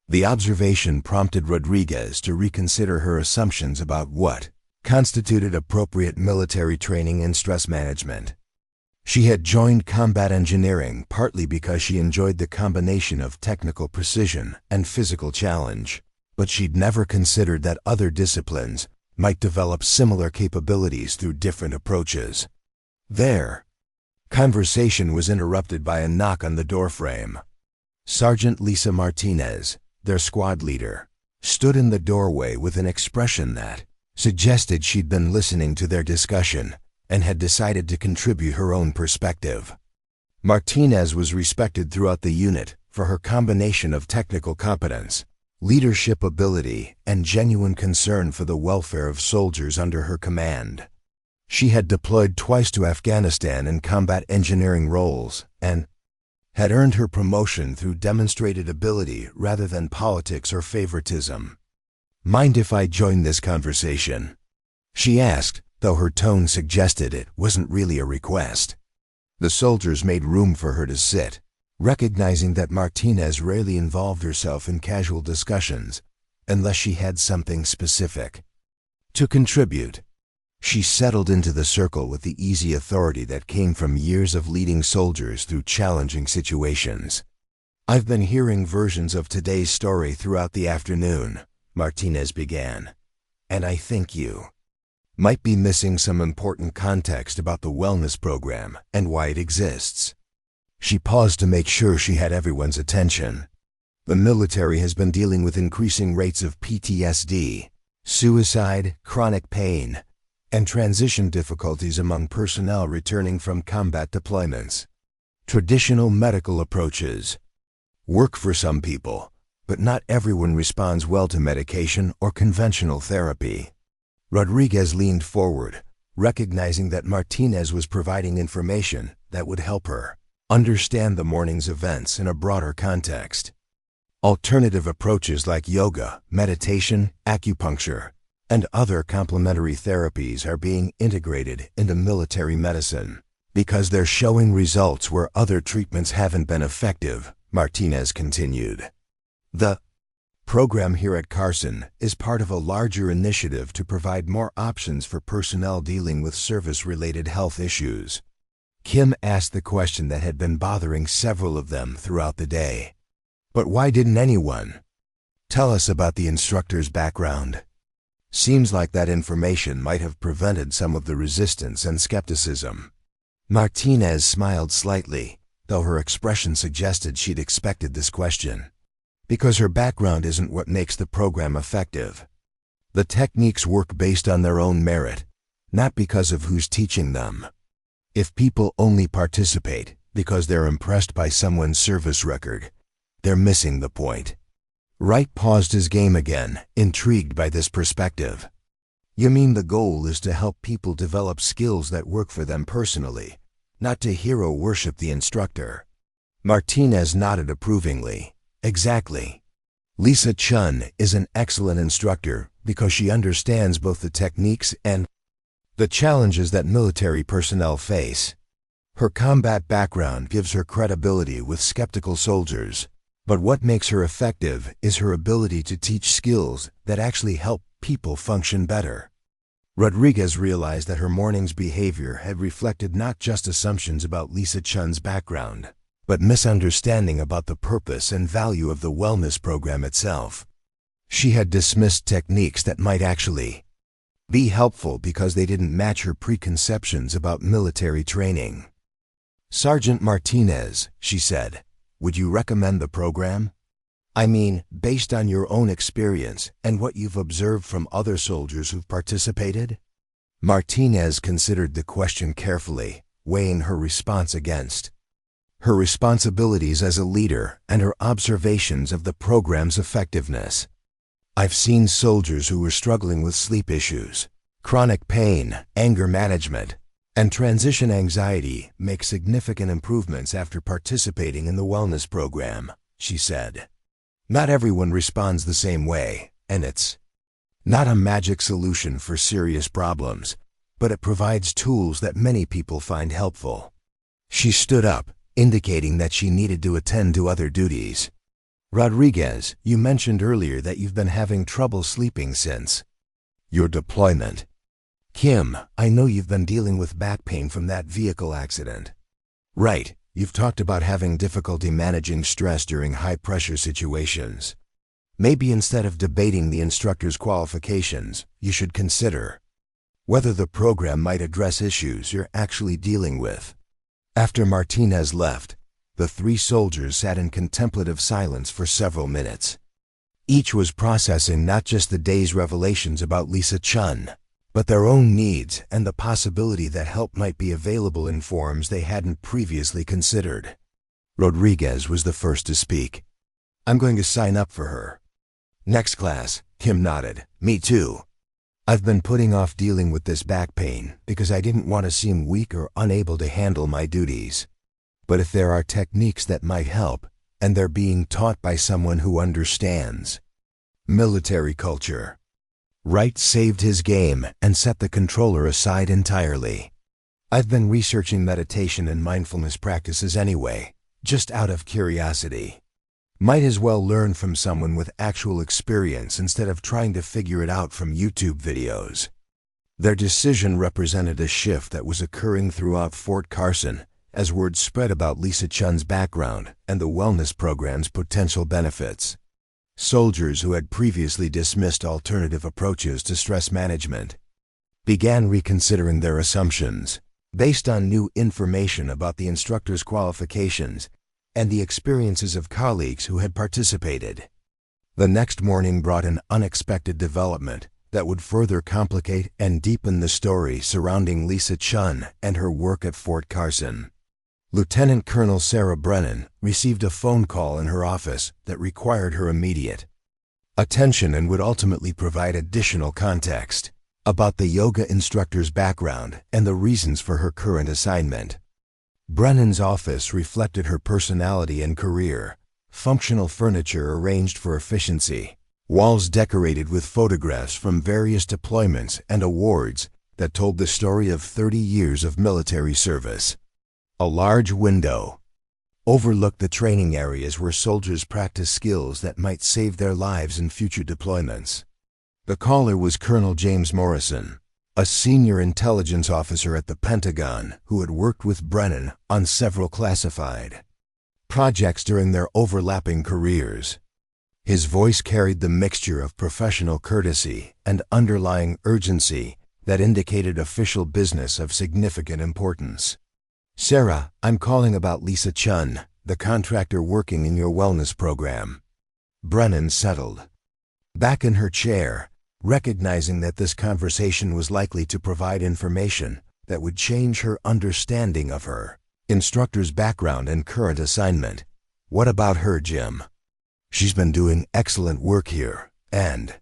The observation prompted Rodriguez to reconsider her assumptions about what constituted appropriate military training in stress management. She had joined combat engineering partly because she enjoyed the combination of technical precision and physical challenge, but she'd never considered that other disciplines might develop similar capabilities through different approaches. Their conversation was interrupted by a knock on the doorframe. Sergeant Lisa Martinez, their squad leader, stood in the doorway with an expression that suggested she'd been listening to their discussion and had decided to contribute her own perspective. Martinez was respected throughout the unit for her combination of technical competence, leadership ability, and genuine concern for the welfare of soldiers under her command. She had deployed twice to Afghanistan in combat engineering roles and had earned her promotion through demonstrated ability rather than politics or favoritism. Mind if I join this conversation? She asked, though her tone suggested it wasn't really a request. The soldiers made room for her to sit, recognizing that Martinez rarely involved herself in casual discussions unless she had something specific to contribute. She settled into the circle with the easy authority that came from years of leading soldiers through challenging situations. I've been hearing versions of today's story throughout the afternoon, Martinez began, and I think you might be missing some important context about the wellness program and why it exists. She paused to make sure she had everyone's attention. The military has been dealing with increasing rates of PTSD, suicide, chronic pain, and transition difficulties among personnel returning from combat deployments. Traditional medical approaches work for some people, but not everyone responds well to medication or conventional therapy. Rodriguez leaned forward, recognizing that Martinez was providing information that would help her understand the morning's events in a broader context. Alternative approaches like yoga, meditation, acupuncture, and other complementary therapies are being integrated into military medicine because they're showing results where other treatments haven't been effective, Martinez continued. The program here at Carson is part of a larger initiative to provide more options for personnel dealing with service-related health issues. Kim asked the question that had been bothering several of them throughout the day. But why didn't anyone tell us about the instructor's background? Seems like that information might have prevented some of the resistance and skepticism. Martinez smiled slightly, though her expression suggested she'd expected this question. Because her background isn't what makes the program effective. The techniques work based on their own merit, not because of who's teaching them. If people only participate because they're impressed by someone's service record, they're missing the point. Wright paused his game again, intrigued by this perspective. You mean the goal is to help people develop skills that work for them personally, not to hero worship the instructor? Martinez nodded approvingly. Exactly. Lisa Chun is an excellent instructor because she understands both the techniques and the challenges that military personnel face. Her combat background gives her credibility with skeptical soldiers, but what makes her effective is her ability to teach skills that actually help people function better. Rodriguez realized that her morning's behavior had reflected not just assumptions about Lisa Chun's background, but misunderstanding about the purpose and value of the wellness program itself. She had dismissed techniques that might actually be helpful because they didn't match her preconceptions about military training. Sergeant Martinez, she said, would you recommend the program? I mean, based on your own experience and what you've observed from other soldiers who've participated? Martinez considered the question carefully, weighing her response against her responsibilities as a leader and her observations of the program's effectiveness. I've seen soldiers who were struggling with sleep issues, chronic pain, anger management, and transition anxiety make significant improvements after participating in the wellness program, she said. Not everyone responds the same way, and it's not a magic solution for serious problems, but it provides tools that many people find helpful. She stood up, indicating that she needed to attend to other duties. Rodriguez, you mentioned earlier that you've been having trouble sleeping since your deployment. Kim, I know you've been dealing with back pain from that vehicle accident. Right, you've talked about having difficulty managing stress during high-pressure situations. Maybe instead of debating the instructor's qualifications, you should consider whether the program might address issues you're actually dealing with. After Martinez left, the three soldiers sat in contemplative silence for several minutes. Each was processing not just the day's revelations about Lisa Chun, but their own needs and the possibility that help might be available in forms they hadn't previously considered. Rodriguez was the first to speak. I'm going to sign up for her. Next class, Kim nodded. Me too. I've been putting off dealing with this back pain because I didn't want to seem weak or unable to handle my duties. But if there are techniques that might help, and they're being taught by someone who understands Military culture. Wright saved his game and set the controller aside entirely. I've been researching meditation and mindfulness practices anyway, just out of curiosity. Might as well learn from someone with actual experience instead of trying to figure it out from YouTube videos. Their decision represented a shift that was occurring throughout Fort Carson as word spread about Lisa Chun's background and the wellness program's potential benefits. Soldiers who had previously dismissed alternative approaches to stress management began reconsidering their assumptions based on new information about the instructor's qualifications and the experiences of colleagues who had participated. The next morning brought an unexpected development that would further complicate and deepen the story surrounding Lisa Chun and her work at Fort Carson. Lieutenant Colonel Sarah Brennan received a phone call in her office that required her immediate attention and would ultimately provide additional context about the yoga instructor's background and the reasons for her current assignment. Brennan's office reflected her personality and career: functional furniture arranged for efficiency, walls decorated with photographs from various deployments and awards that told the story of 30 years of military service. A large window overlooked the training areas where soldiers practice skills that might save their lives in future deployments. The caller was Colonel James Morrison, a senior intelligence officer at the Pentagon who had worked with Brennan on several classified projects during their overlapping careers. His voice carried the mixture of professional courtesy and underlying urgency that indicated official business of significant importance. "Sarah, I'm calling about Lisa Chun, the contractor working in your wellness program." Brennan settled back in her chair, recognizing that this conversation was likely to provide information that would change her understanding of her instructor's background and current assignment. "What about her, Jim? She's been doing excellent work here, and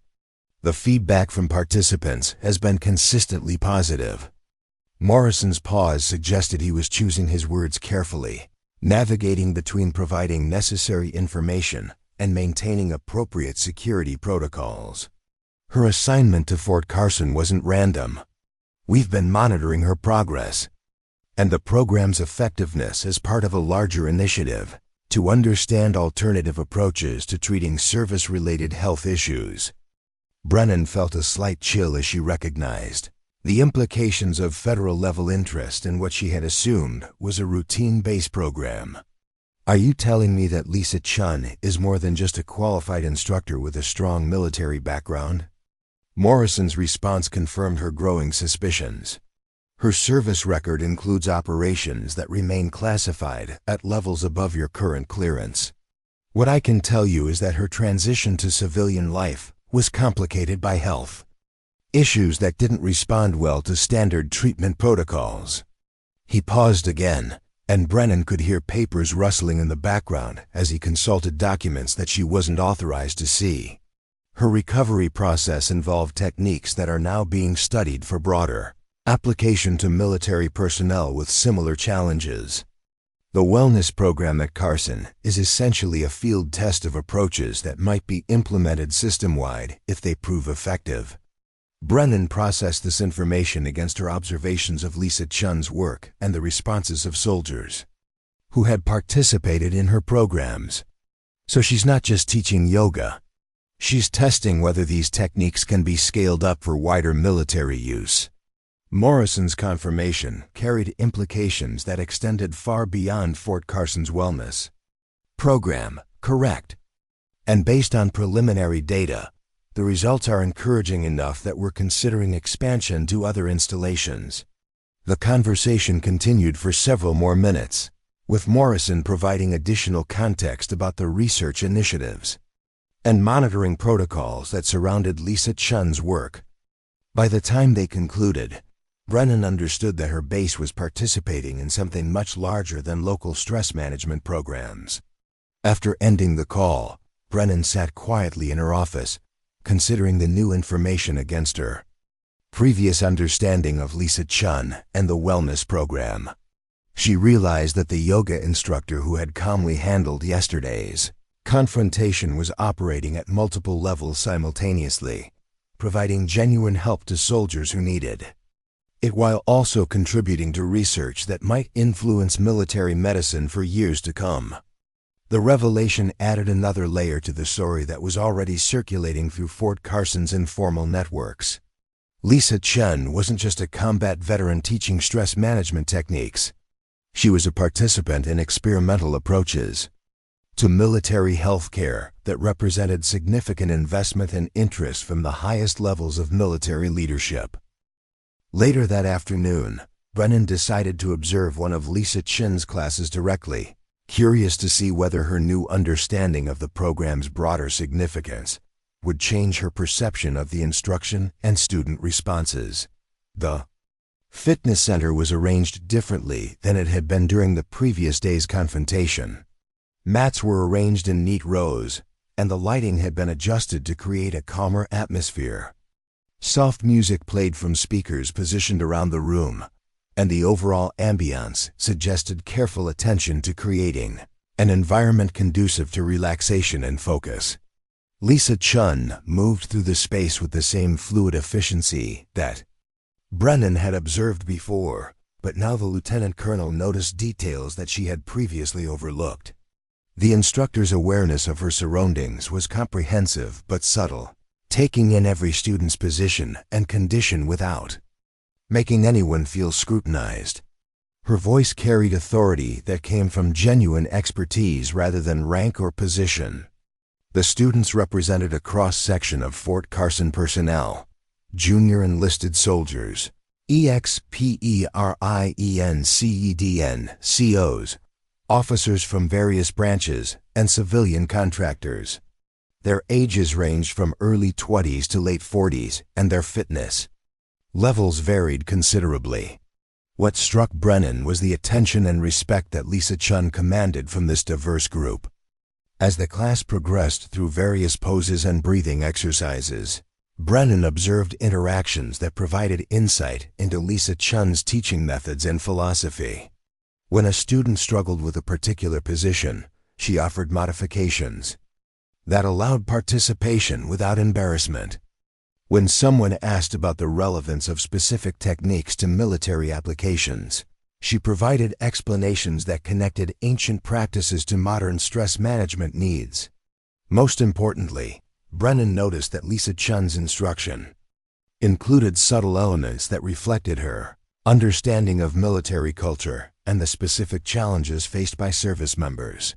the feedback from participants has been consistently positive." Morrison's pause suggested he was choosing his words carefully, navigating between providing necessary information and maintaining appropriate security protocols. "Her assignment to Fort Carson wasn't random. We've been monitoring her progress and the program's effectiveness as part of a larger initiative to understand alternative approaches to treating service-related health issues." Brennan felt a slight chill as she recognized the implications of federal-level interest in what she had assumed was a routine-based program. "Are you telling me that Lisa Chun is more than just a qualified instructor with a strong military background?" Morrison's response confirmed her growing suspicions. "Her service record includes operations that remain classified at levels above your current clearance. What I can tell you is that her transition to civilian life was complicated by health issues that didn't respond well to standard treatment protocols." He paused again, and Brennan could hear papers rustling in the background as he consulted documents that she wasn't authorized to see. Her recovery process involved techniques that are now being studied for broader application to military personnel with similar challenges. The wellness program at Carson is essentially a field test of approaches that might be implemented system-wide if they prove effective. Brennan processed this information against her observations of Lisa Chun's work and the responses of soldiers who had participated in her programs. "So she's not just teaching yoga. She's testing whether these techniques can be scaled up for wider military use." Morrison's confirmation carried implications that extended far beyond Fort Carson's wellness program. "Correct. And based on preliminary data, the results are encouraging enough that we're considering expansion to other installations." The conversation continued for several more minutes, with Morrison providing additional context about the research initiatives and monitoring protocols that surrounded Lisa Chun's work. By the time they concluded, Brennan understood that her base was participating in something much larger than local stress management programs. After ending the call, Brennan sat quietly in her office, considering the new information against her previous understanding of Lisa Chun and the wellness program. She realized that the yoga instructor who had calmly handled yesterday's Confrontation was operating at multiple levels simultaneously, providing genuine help to soldiers who needed it while also contributing to research that might influence military medicine for years to come. The revelation added another layer to the story that was already circulating through Fort Carson's informal networks. Lisa Chen wasn't just a combat veteran teaching stress management techniques. She was a participant in experimental approaches to military health care that represented significant investment and interest from the highest levels of military leadership. Later that afternoon, Brennan decided to observe one of Lisa Chen's classes directly, curious to see whether her new understanding of the program's broader significance would change her perception of the instruction and student responses. The fitness center was arranged differently than it had been during the previous day's confrontation. Mats were arranged in neat rows, and the lighting had been adjusted to create a calmer atmosphere. Soft music played from speakers positioned around the room, and the overall ambiance suggested careful attention to creating an environment conducive to relaxation and focus. Lisa Chen moved through the space with the same fluid efficiency that Brennan had observed before, but now the lieutenant colonel noticed details that she had previously overlooked. The instructor's awareness of her surroundings was comprehensive but subtle, taking in every student's position and condition without making anyone feel scrutinized. Her voice carried authority that came from genuine expertise rather than rank or position. The students represented a cross-section of Fort Carson personnel, junior enlisted soldiers, experiencedn COs, officers from various branches, and civilian contractors. Their ages ranged from early 20s to late 40s, and their fitness levels varied considerably. What struck Brennan was the attention and respect that Lisa Chen commanded from this diverse group. As the class progressed through various poses and breathing exercises, Brennan observed interactions that provided insight into Lisa Chen's teaching methods and philosophy. When a student struggled with a particular position, she offered modifications that allowed participation without embarrassment. When someone asked about the relevance of specific techniques to military applications, she provided explanations that connected ancient practices to modern stress management needs. Most importantly, Brennan noticed that Lisa Chen's instruction included subtle elements that reflected her understanding of military culture and the specific challenges faced by service members.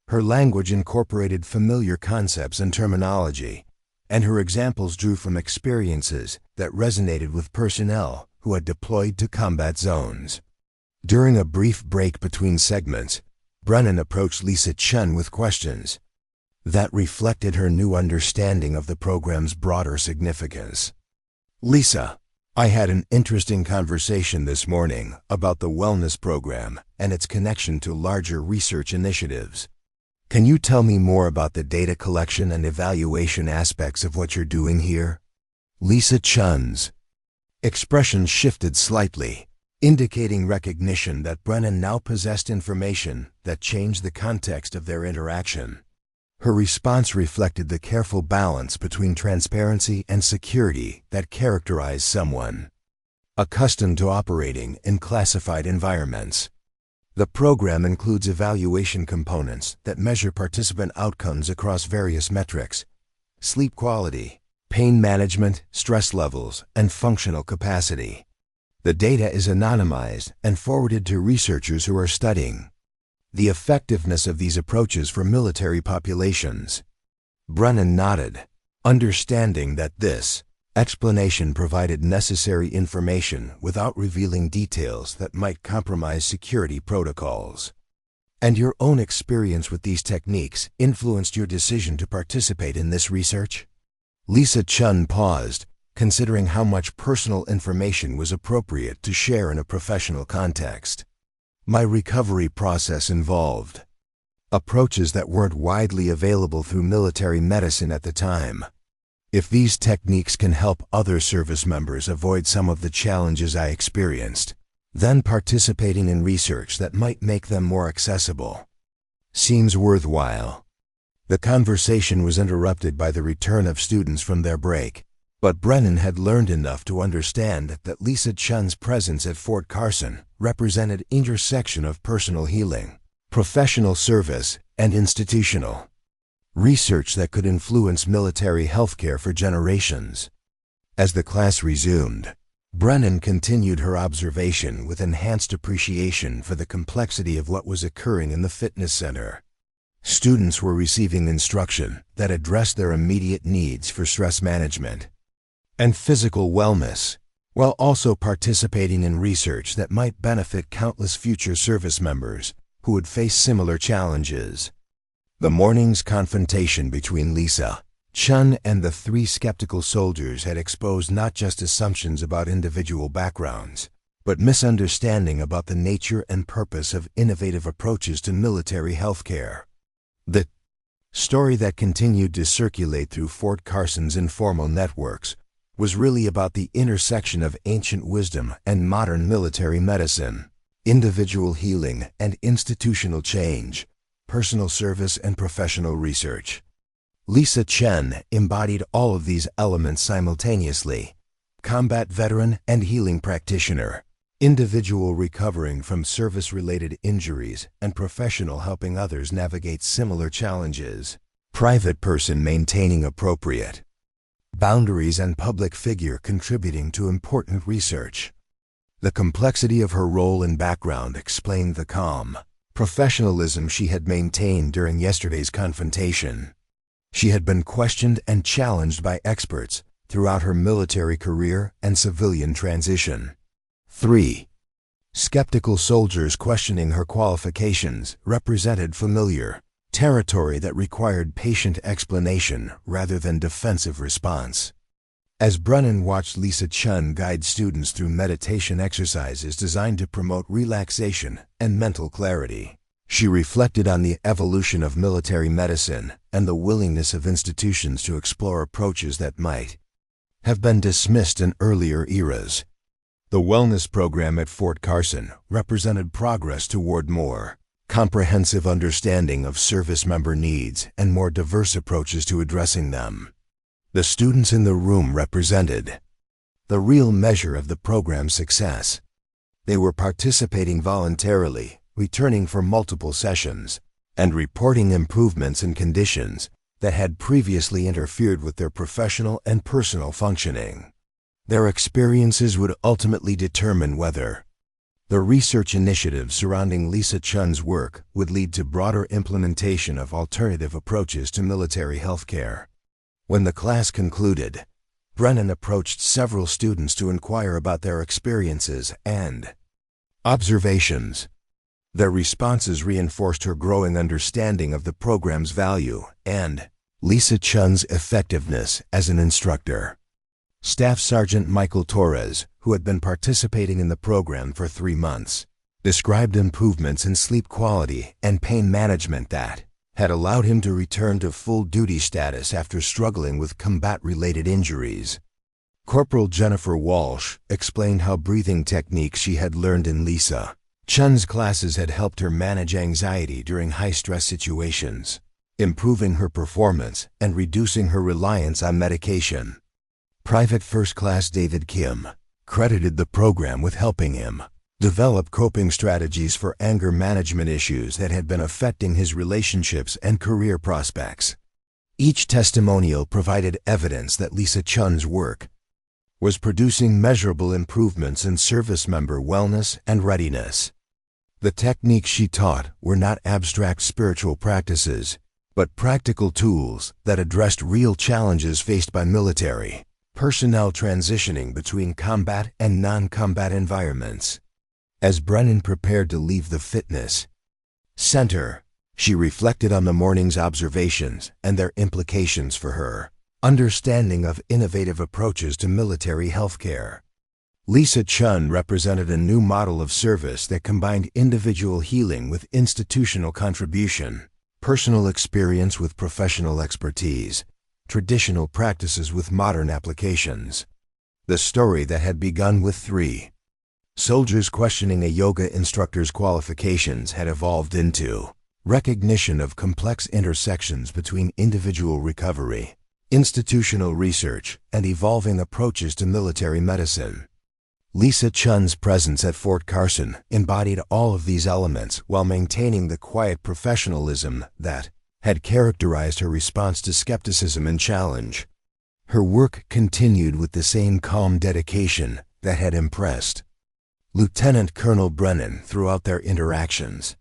Her language incorporated familiar concepts and terminology, and her examples drew from experiences that resonated with personnel who had deployed to combat zones. During a brief break between segments, Brennan approached Lisa Chen with questions that reflected her new understanding of the program's broader significance. "Lisa, I had an interesting conversation this morning about the wellness program and its connection to larger research initiatives. Can you tell me more about the data collection and evaluation aspects of what you're doing here?" Lisa Chen's expression shifted slightly, indicating recognition that Brennan now possessed information that changed the context of their interaction. Her response reflected the careful balance between transparency and security that characterized someone accustomed to operating in classified environments. The program includes evaluation components that measure participant outcomes across various metrics: sleep quality, pain management, stress levels, and functional capacity. The data is anonymized and forwarded to researchers who are studying the effectiveness of these approaches for military populations. Brennan nodded, understanding that this explanation provided necessary information without revealing details that might compromise security protocols. "And your own experience with these techniques influenced your decision to participate in this research?" Lisa Chen paused, considering how much personal information was appropriate to share in a professional context. "My recovery process involved approaches that weren't widely available through military medicine at the time. If these techniques can help other service members avoid some of the challenges I experienced, then participating in research that might make them more accessible seems worthwhile." The conversation was interrupted by the return of students from their break, but Brennan had learned enough to understand that Lisa Chun's presence at Fort Carson represented intersection of personal healing, professional service, and institutional research that could influence military healthcare for generations. As the class resumed, Brennan continued her observation with enhanced appreciation for the complexity of what was occurring in the fitness center. Students were receiving instruction that addressed their immediate needs for stress management and physical wellness, while also participating in research that might benefit countless future service members who would face similar challenges. The morning's confrontation between Lisa Chun and the three skeptical soldiers had exposed not just assumptions about individual backgrounds, but misunderstanding about the nature and purpose of innovative approaches to military healthcare. The story that continued to circulate through Fort Carson's informal networks was really about the intersection of ancient wisdom and modern military medicine, individual healing and institutional change, personal service and professional research. Lisa Chen embodied all of these elements simultaneously: combat veteran and healing practitioner, individual recovering from service-related injuries and professional helping others navigate similar challenges, private person maintaining appropriate boundaries and public figure contributing to important research. The complexity of her role and background explained the calm professionalism she had maintained during yesterday's confrontation. She had been questioned and challenged by experts throughout her military career and civilian transition. 3. Skeptical soldiers questioning her qualifications represented familiar territory that required patient explanation rather than defensive response. As Brennan watched Lisa Chun guide students through meditation exercises designed to promote relaxation and mental clarity, she reflected on the evolution of military medicine and the willingness of institutions to explore approaches that might have been dismissed in earlier eras. The wellness program at Fort Carson represented progress toward more comprehensive understanding of service member needs and more diverse approaches to addressing them. The students in the room represented the real measure of the program's success. They were participating voluntarily, returning for multiple sessions, and reporting improvements in conditions that had previously interfered with their professional and personal functioning. Their experiences would ultimately determine whether the research initiatives surrounding Lisa Chun's work would lead to broader implementation of alternative approaches to military healthcare. When the class concluded, Brennan approached several students to inquire about their experiences and observations. Their responses reinforced her growing understanding of the program's value and Lisa Chun's effectiveness as an instructor. Staff Sergeant Michael Torres, who had been participating in the program for 3 months, described improvements in sleep quality and pain management that had allowed him to return to full duty status after struggling with combat-related injuries. Corporal Jennifer Walsh explained how breathing techniques she had learned in Lisa Chun's classes had helped her manage anxiety during high-stress situations, improving her performance and reducing her reliance on medication. Private First Class David Kim credited the program with helping him develop coping strategies for anger management issues that had been affecting his relationships and career prospects. Each testimonial provided evidence that Lisa Chun's work was producing measurable improvements in service member wellness and readiness. The techniques she taught were not abstract spiritual practices, but practical tools that addressed real challenges faced by military personnel transitioning between combat and non-combat environments. As Brennan prepared to leave the fitness center, she reflected on the morning's observations and their implications for her understanding of innovative approaches to military healthcare. Lisa Chun represented a new model of service that combined individual healing with institutional contribution, personal experience with professional expertise, traditional practices with modern applications. The story that had begun with 3 soldiers questioning a yoga instructor's qualifications had evolved into recognition of complex intersections between individual recovery, institutional research, and evolving approaches to military medicine. Lisa Chun's presence at Fort Carson embodied all of these elements while maintaining the quiet professionalism that had characterized her response to skepticism and challenge. Her work continued with the same calm dedication that had impressed Lieutenant Colonel Brennan throughout their interactions.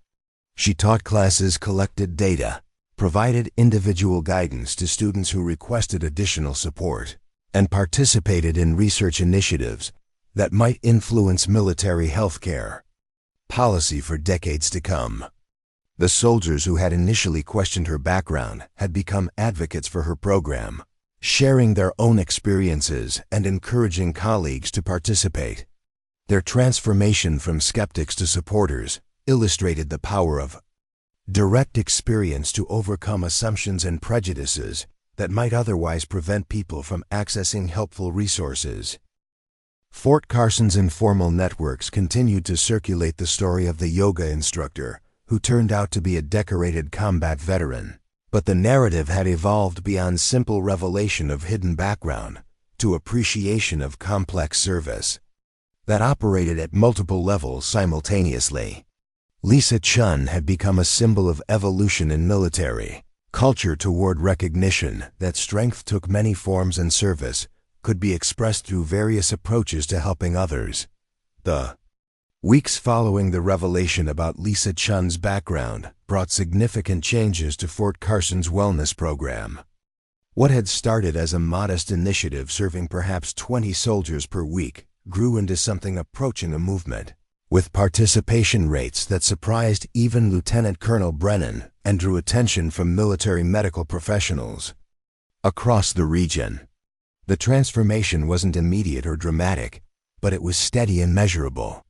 She taught classes, collected data, provided individual guidance to students who requested additional support, and participated in research initiatives that might influence military healthcare policy for decades to come. The soldiers who had initially questioned her background had become advocates for her program, sharing their own experiences and encouraging colleagues to participate. Their transformation from skeptics to supporters illustrated the power of direct experience to overcome assumptions and prejudices that might otherwise prevent people from accessing helpful resources. Fort Carson's informal networks continued to circulate the story of the yoga instructor who turned out to be a decorated combat veteran. But the narrative had evolved beyond simple revelation of hidden background to appreciation of complex service that operated at multiple levels simultaneously. Lisa Chun had become a symbol of evolution in military culture toward recognition that strength took many forms and service could be expressed through various approaches to helping others. The weeks following the revelation about Lisa Chun's background brought significant changes to Fort Carson's wellness program. What had started as a modest initiative serving perhaps 20 soldiers per week grew into something approaching a movement, with participation rates that surprised even Lieutenant Colonel Brennan and drew attention from military medical professionals across the region. The transformation wasn't immediate or dramatic, but it was steady and measurable.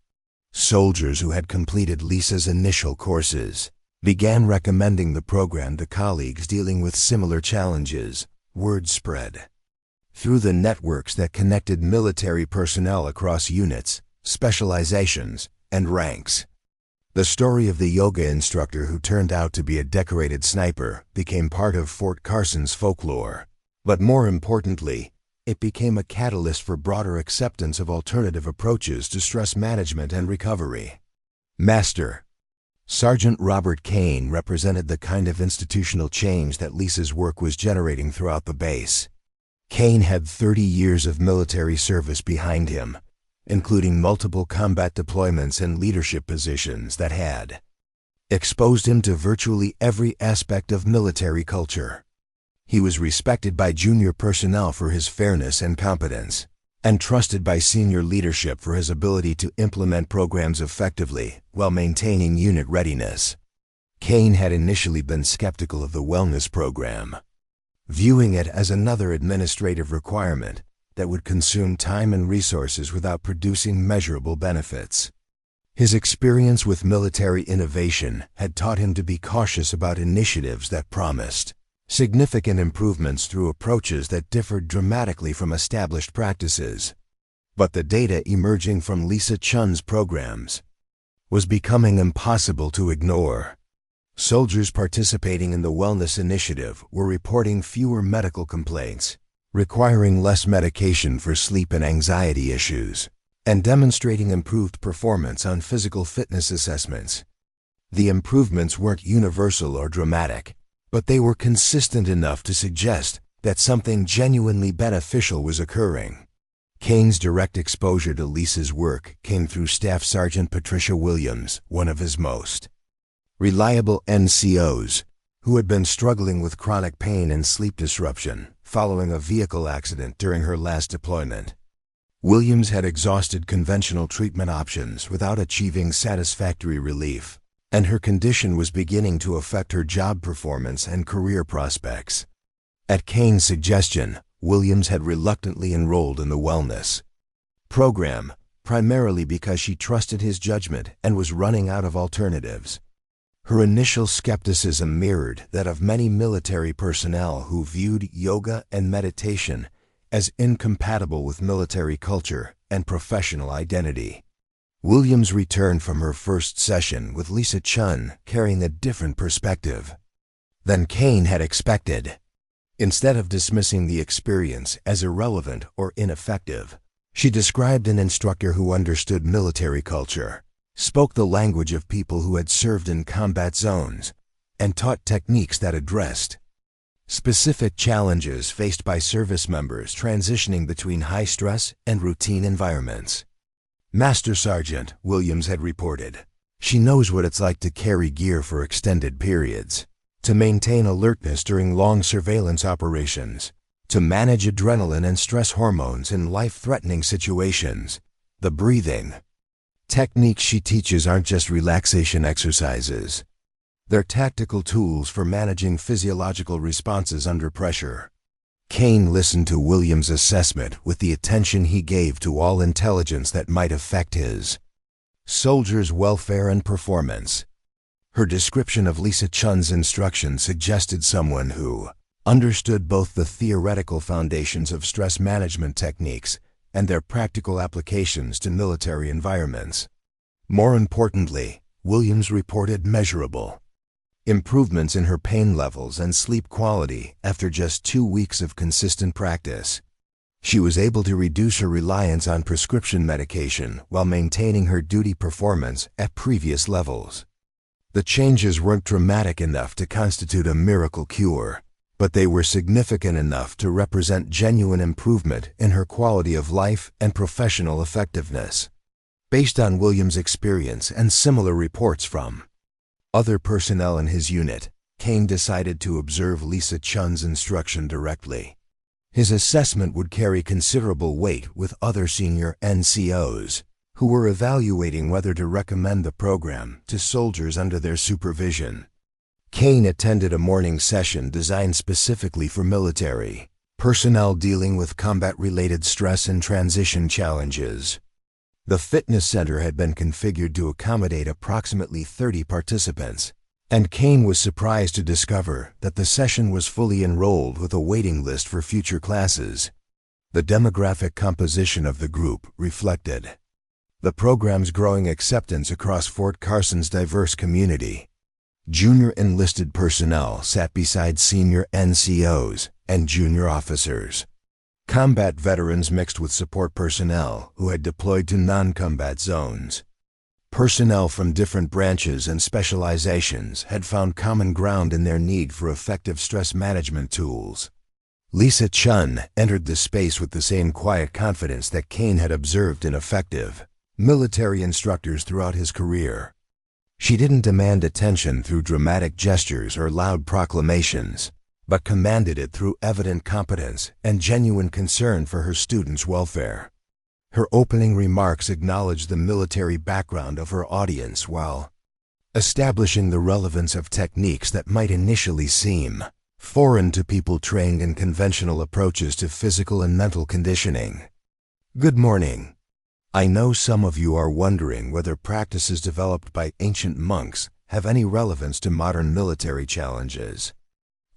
Soldiers who had completed Lisa's initial courses began recommending the program to colleagues dealing with similar challenges. Word spread through the networks that connected military personnel across units, specializations, and ranks. The story of the yoga instructor who turned out to be a decorated sniper became part of Fort Carson's folklore. But more importantly, it became a catalyst for broader acceptance of alternative approaches to stress management and recovery. Master Sergeant Robert Kane represented the kind of institutional change that Lisa's work was generating throughout the base. Kane had 30 years of military service behind him, including multiple combat deployments and leadership positions that had exposed him to virtually every aspect of military culture. He was respected by junior personnel for his fairness and competence, and trusted by senior leadership for his ability to implement programs effectively while maintaining unit readiness. Kane had initially been skeptical of the wellness program, viewing it as another administrative requirement that would consume time and resources without producing measurable benefits. His experience with military innovation had taught him to be cautious about initiatives that promised significant improvements through approaches that differed dramatically from established practices. But the data emerging from Lisa Chun's programs was becoming impossible to ignore. Soldiers participating in the wellness initiative were reporting fewer medical complaints, requiring less medication for sleep and anxiety issues, and demonstrating improved performance on physical fitness assessments. The improvements weren't universal or dramatic, but they were consistent enough to suggest that something genuinely beneficial was occurring. Kane's direct exposure to Lisa's work came through Staff Sergeant Patricia Williams, one of his most reliable NCOs, who had been struggling with chronic pain and sleep disruption following a vehicle accident during her last deployment. Williams had exhausted conventional treatment options without achieving satisfactory relief, and her condition was beginning to affect her job performance and career prospects. At Kane's suggestion, Williams had reluctantly enrolled in the wellness program, primarily because she trusted his judgment and was running out of alternatives. Her initial skepticism mirrored that of many military personnel who viewed yoga and meditation as incompatible with military culture and professional identity. Williams returned from her first session with Lisa Chun carrying a different perspective than Kane had expected. Instead of dismissing the experience as irrelevant or ineffective, she described an instructor who understood military culture, spoke the language of people who had served in combat zones, and taught techniques that addressed specific challenges faced by service members transitioning between high-stress and routine environments. Master Sergeant, Williams had reported, she knows what it's like to carry gear for extended periods, to maintain alertness during long surveillance operations, to manage adrenaline and stress hormones in life-threatening situations. The breathing techniques she teaches aren't just relaxation exercises. They're tactical tools for managing physiological responses under pressure. Kane listened to Williams' assessment with the attention he gave to all intelligence that might affect his soldiers' welfare and performance. Her description of Lisa Chun's instruction suggested someone who understood both the theoretical foundations of stress management techniques and their practical applications to military environments. More importantly, Williams reported measurable improvements in her pain levels and sleep quality after just 2 weeks of consistent practice. She was able to reduce her reliance on prescription medication while maintaining her duty performance at previous levels. The changes weren't dramatic enough to constitute a miracle cure, but they were significant enough to represent genuine improvement in her quality of life and professional effectiveness. Based on Williams' experience and similar reports from other personnel in his unit, Kane decided to observe Lisa Chun's instruction directly. His assessment would carry considerable weight with other senior NCOs who were evaluating whether to recommend the program to soldiers under their supervision. Kane attended a morning session designed specifically for military personnel dealing with combat-related stress and transition challenges. The fitness center had been configured to accommodate approximately 30 participants, and Kane was surprised to discover that the session was fully enrolled with a waiting list for future classes. The demographic composition of the group reflected the program's growing acceptance across Fort Carson's diverse community. Junior enlisted personnel sat beside senior NCOs and junior officers. Combat veterans mixed with support personnel who had deployed to non-combat zones. Personnel from different branches and specializations had found common ground in their need for effective stress management tools. Lisa Chun entered the space with the same quiet confidence that Kane had observed in effective military instructors throughout his career. She didn't demand attention through dramatic gestures or loud proclamations, but commanded it through evident competence and genuine concern for her students' welfare. Her opening remarks acknowledged the military background of her audience while establishing the relevance of techniques that might initially seem foreign to people trained in conventional approaches to physical and mental conditioning. Good morning. I know some of you are wondering whether practices developed by ancient monks have any relevance to modern military challenges.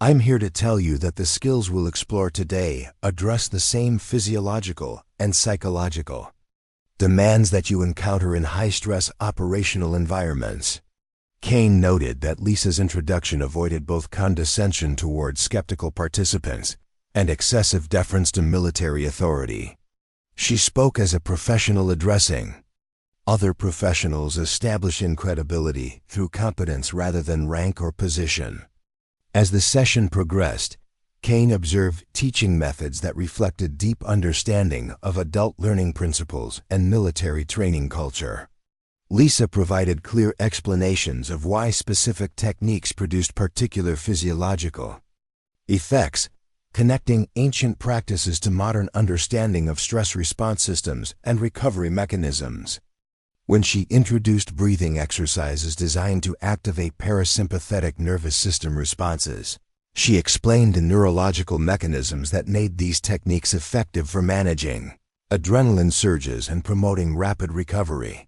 I'm here to tell you that the skills we'll explore today address the same physiological and psychological demands that you encounter in high-stress operational environments. Kane noted that Lisa's introduction avoided both condescension toward skeptical participants and excessive deference to military authority. She spoke as a professional addressing other professionals, establishing credibility through competence rather than rank or position. As the session progressed, Kane observed teaching methods that reflected deep understanding of adult learning principles and military training culture. Lisa provided clear explanations of why specific techniques produced particular physiological effects, connecting ancient practices to modern understanding of stress response systems and recovery mechanisms. When she introduced breathing exercises designed to activate parasympathetic nervous system responses, she explained the neurological mechanisms that made these techniques effective for managing adrenaline surges and promoting rapid recovery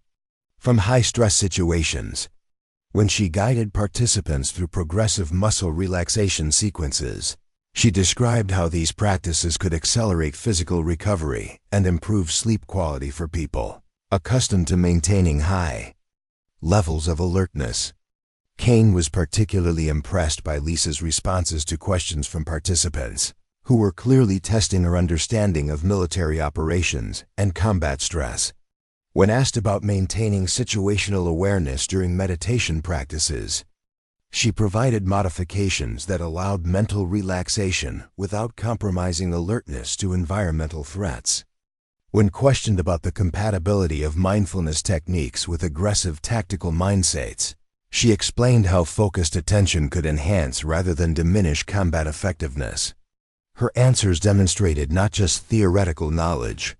from high-stress situations. When she guided participants through progressive muscle relaxation sequences, she described how these practices could accelerate physical recovery and improve sleep quality for people accustomed to maintaining high levels of alertness. Kane was particularly impressed by Lisa's responses to questions from participants, who were clearly testing her understanding of military operations and combat stress. When asked about maintaining situational awareness during meditation practices, she provided modifications that allowed mental relaxation without compromising alertness to environmental threats. When questioned about the compatibility of mindfulness techniques with aggressive tactical mindsets, she explained how focused attention could enhance rather than diminish combat effectiveness. Her answers demonstrated not just theoretical knowledge,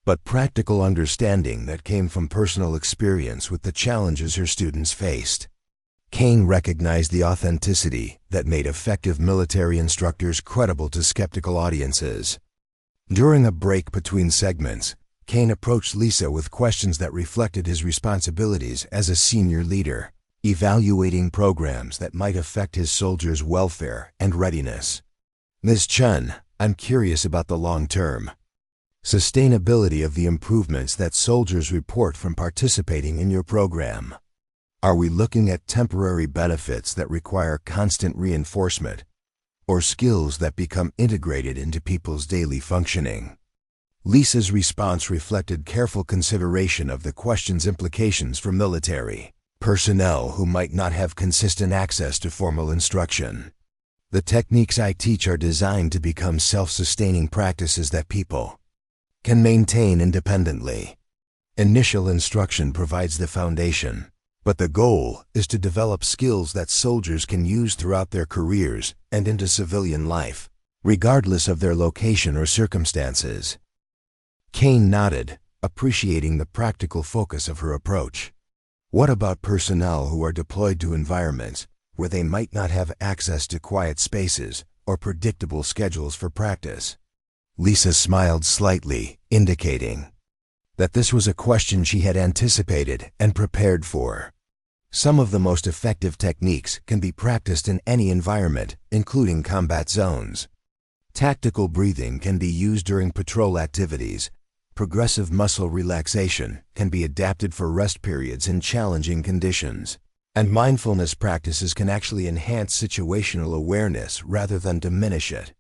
but practical understanding that came from personal experience with the challenges her students faced. Kane recognized the authenticity that made effective military instructors credible to skeptical audiences. During a break between segments, Kane approached Lisa with questions that reflected his responsibilities as a senior leader, evaluating programs that might affect his soldiers' welfare and readiness. Ms. Chun, I'm curious about the long-term sustainability of the improvements that soldiers report from participating in your program. Are we looking at temporary benefits that require constant reinforcement, or skills that become integrated into people's daily functioning? Lisa's response reflected careful consideration of the question's implications for military personnel who might not have consistent access to formal instruction. The techniques I teach are designed to become self-sustaining practices that people can maintain independently. Initial instruction provides the foundation, but the goal is to develop skills that soldiers can use throughout their careers and into civilian life, regardless of their location or circumstances. Kane nodded, appreciating the practical focus of her approach. What about personnel who are deployed to environments where they might not have access to quiet spaces or predictable schedules for practice? Lisa smiled slightly, indicating that this was a question she had anticipated and prepared for. Some of the most effective techniques can be practiced in any environment, including combat zones. Tactical breathing can be used during patrol activities. Progressive muscle relaxation can be adapted for rest periods in challenging conditions. And mindfulness practices can actually enhance situational awareness rather than diminish it.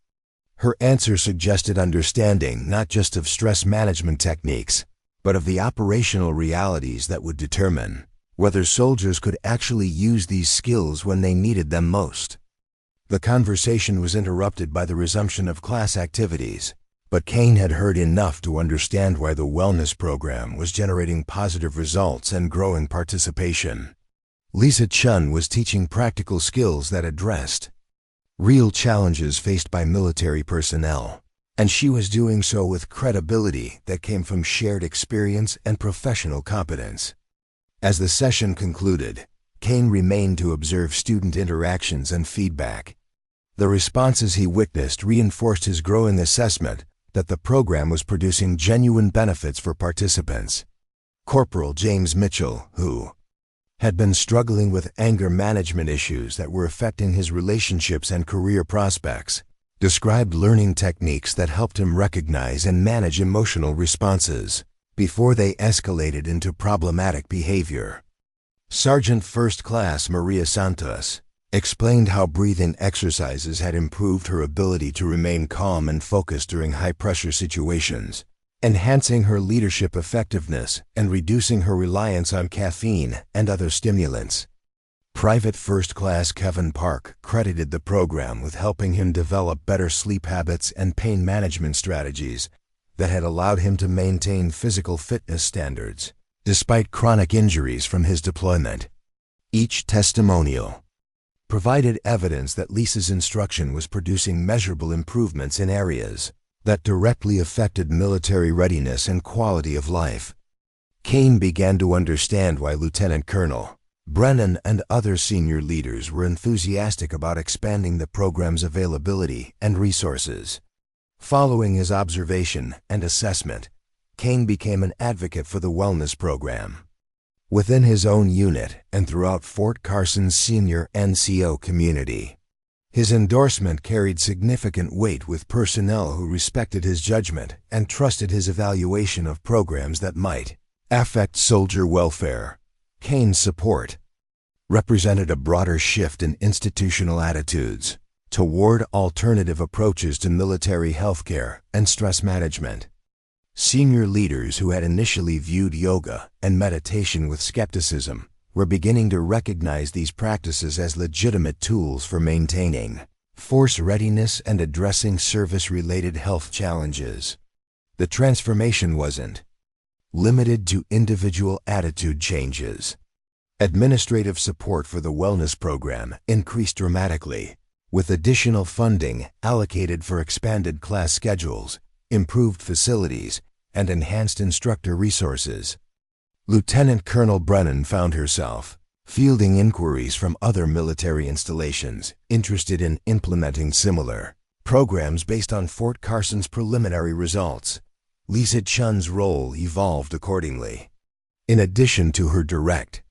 Her answer suggested understanding not just of stress management techniques, but of the operational realities that would determine whether soldiers could actually use these skills when they needed them most. The conversation was interrupted by the resumption of class activities, but Kane had heard enough to understand why the wellness program was generating positive results and growing participation. Lisa Chun was teaching practical skills that addressed real challenges faced by military personnel, and she was doing so with credibility that came from shared experience and professional competence. As the session concluded, Kane remained to observe student interactions and feedback. The responses he witnessed reinforced his growing assessment that the program was producing genuine benefits for participants. Corporal James Mitchell, who had been struggling with anger management issues that were affecting his relationships and career prospects, described learning techniques that helped him recognize and manage emotional responses before they escalated into problematic behavior. Sergeant First Class Maria Santos explained how breathing exercises had improved her ability to remain calm and focused during high-pressure situations, enhancing her leadership effectiveness and reducing her reliance on caffeine and other stimulants. Private First Class Kevin Park credited the program with helping him develop better sleep habits and pain management strategies that had allowed him to maintain physical fitness standards despite chronic injuries from his deployment. Each testimonial provided evidence that Lisa's instruction was producing measurable improvements in areas that directly affected military readiness and quality of life. Kane began to understand why Lieutenant Colonel Brennan and other senior leaders were enthusiastic about expanding the program's availability and resources. Following his observation and assessment, Kane became an advocate for the wellness program. Within his own unit and throughout Fort Carson's senior NCO community, his endorsement carried significant weight with personnel who respected his judgment and trusted his evaluation of programs that might Affect soldier welfare, cane support, represented a broader shift in institutional attitudes toward alternative approaches to military healthcare and stress management. Senior leaders who had initially viewed yoga and meditation with skepticism were beginning to recognize these practices as legitimate tools for maintaining force readiness and addressing service-related health challenges. The transformation wasn't limited to individual attitude changes. Administrative support for the wellness program increased dramatically, with additional funding allocated for expanded class schedules, improved facilities, and enhanced instructor resources. Lieutenant Colonel Brennan found herself fielding inquiries from other military installations interested in implementing similar programs based on Fort Carson's preliminary results. Lisa Chun's role evolved accordingly. In addition to her direct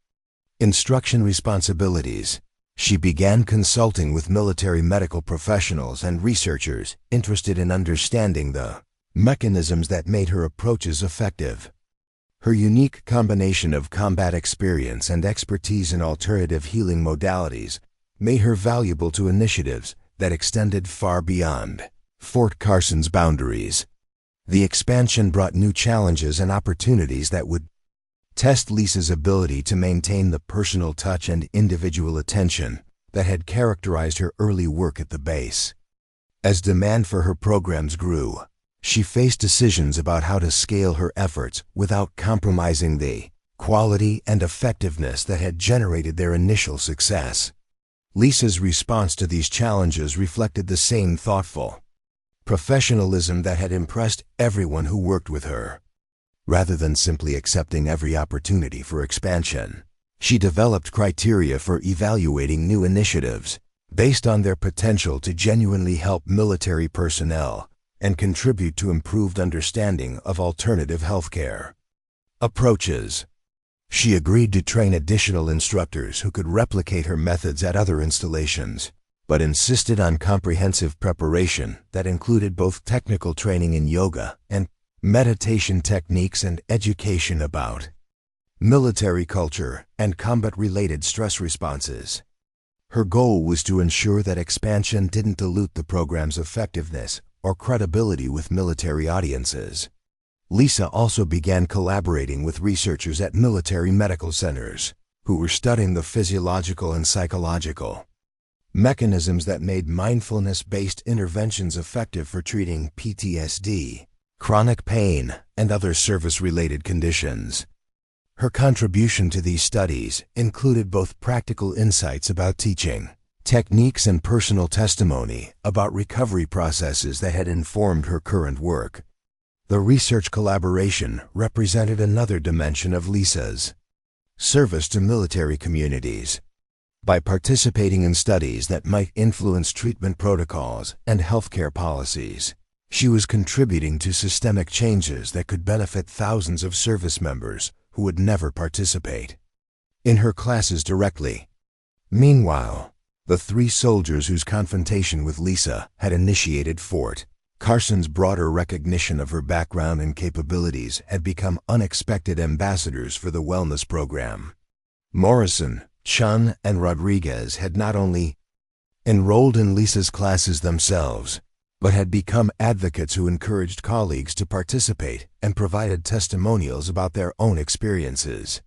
instruction responsibilities, she began consulting with military medical professionals and researchers interested in understanding the mechanisms that made her approaches effective. Her unique combination of combat experience and expertise in alternative healing modalities made her valuable to initiatives that extended far beyond Fort Carson's boundaries. The expansion brought new challenges and opportunities that would test Lisa's ability to maintain the personal touch and individual attention that had characterized her early work at the base. As demand for her programs grew, she faced decisions about how to scale her efforts without compromising the quality and effectiveness that had generated their initial success. Lisa's response to these challenges reflected the same thoughtful professionalism that had impressed everyone who worked with her. Rather than simply accepting every opportunity for expansion, she developed criteria for evaluating new initiatives based on their potential to genuinely help military personnel and contribute to improved understanding of alternative healthcare approaches. She agreed to train additional instructors who could replicate her methods at other installations, but insisted on comprehensive preparation that included both technical training in yoga and meditation techniques and education about military culture and combat-related stress responses. Her goal was to ensure that expansion didn't dilute the program's effectiveness or credibility with military audiences. Lisa also began collaborating with researchers at military medical centers who were studying the physiological and psychological mechanisms that made mindfulness-based interventions effective for treating PTSD, chronic pain, and other service-related conditions. Her contribution to these studies included both practical insights about teaching techniques and personal testimony about recovery processes that had informed her current work. The research collaboration represented another dimension of Lisa's service to military communities. By participating in studies that might influence treatment protocols and healthcare policies, she was contributing to systemic changes that could benefit thousands of service members who would never participate in her classes directly. Meanwhile, the three soldiers whose confrontation with Lisa had initiated Fort Carson's broader recognition of her background and capabilities had become unexpected ambassadors for the wellness program. Morrison, Chun, and Rodriguez had not only enrolled in Lisa's classes themselves, but had become advocates who encouraged colleagues to participate and provided testimonials about their own experiences.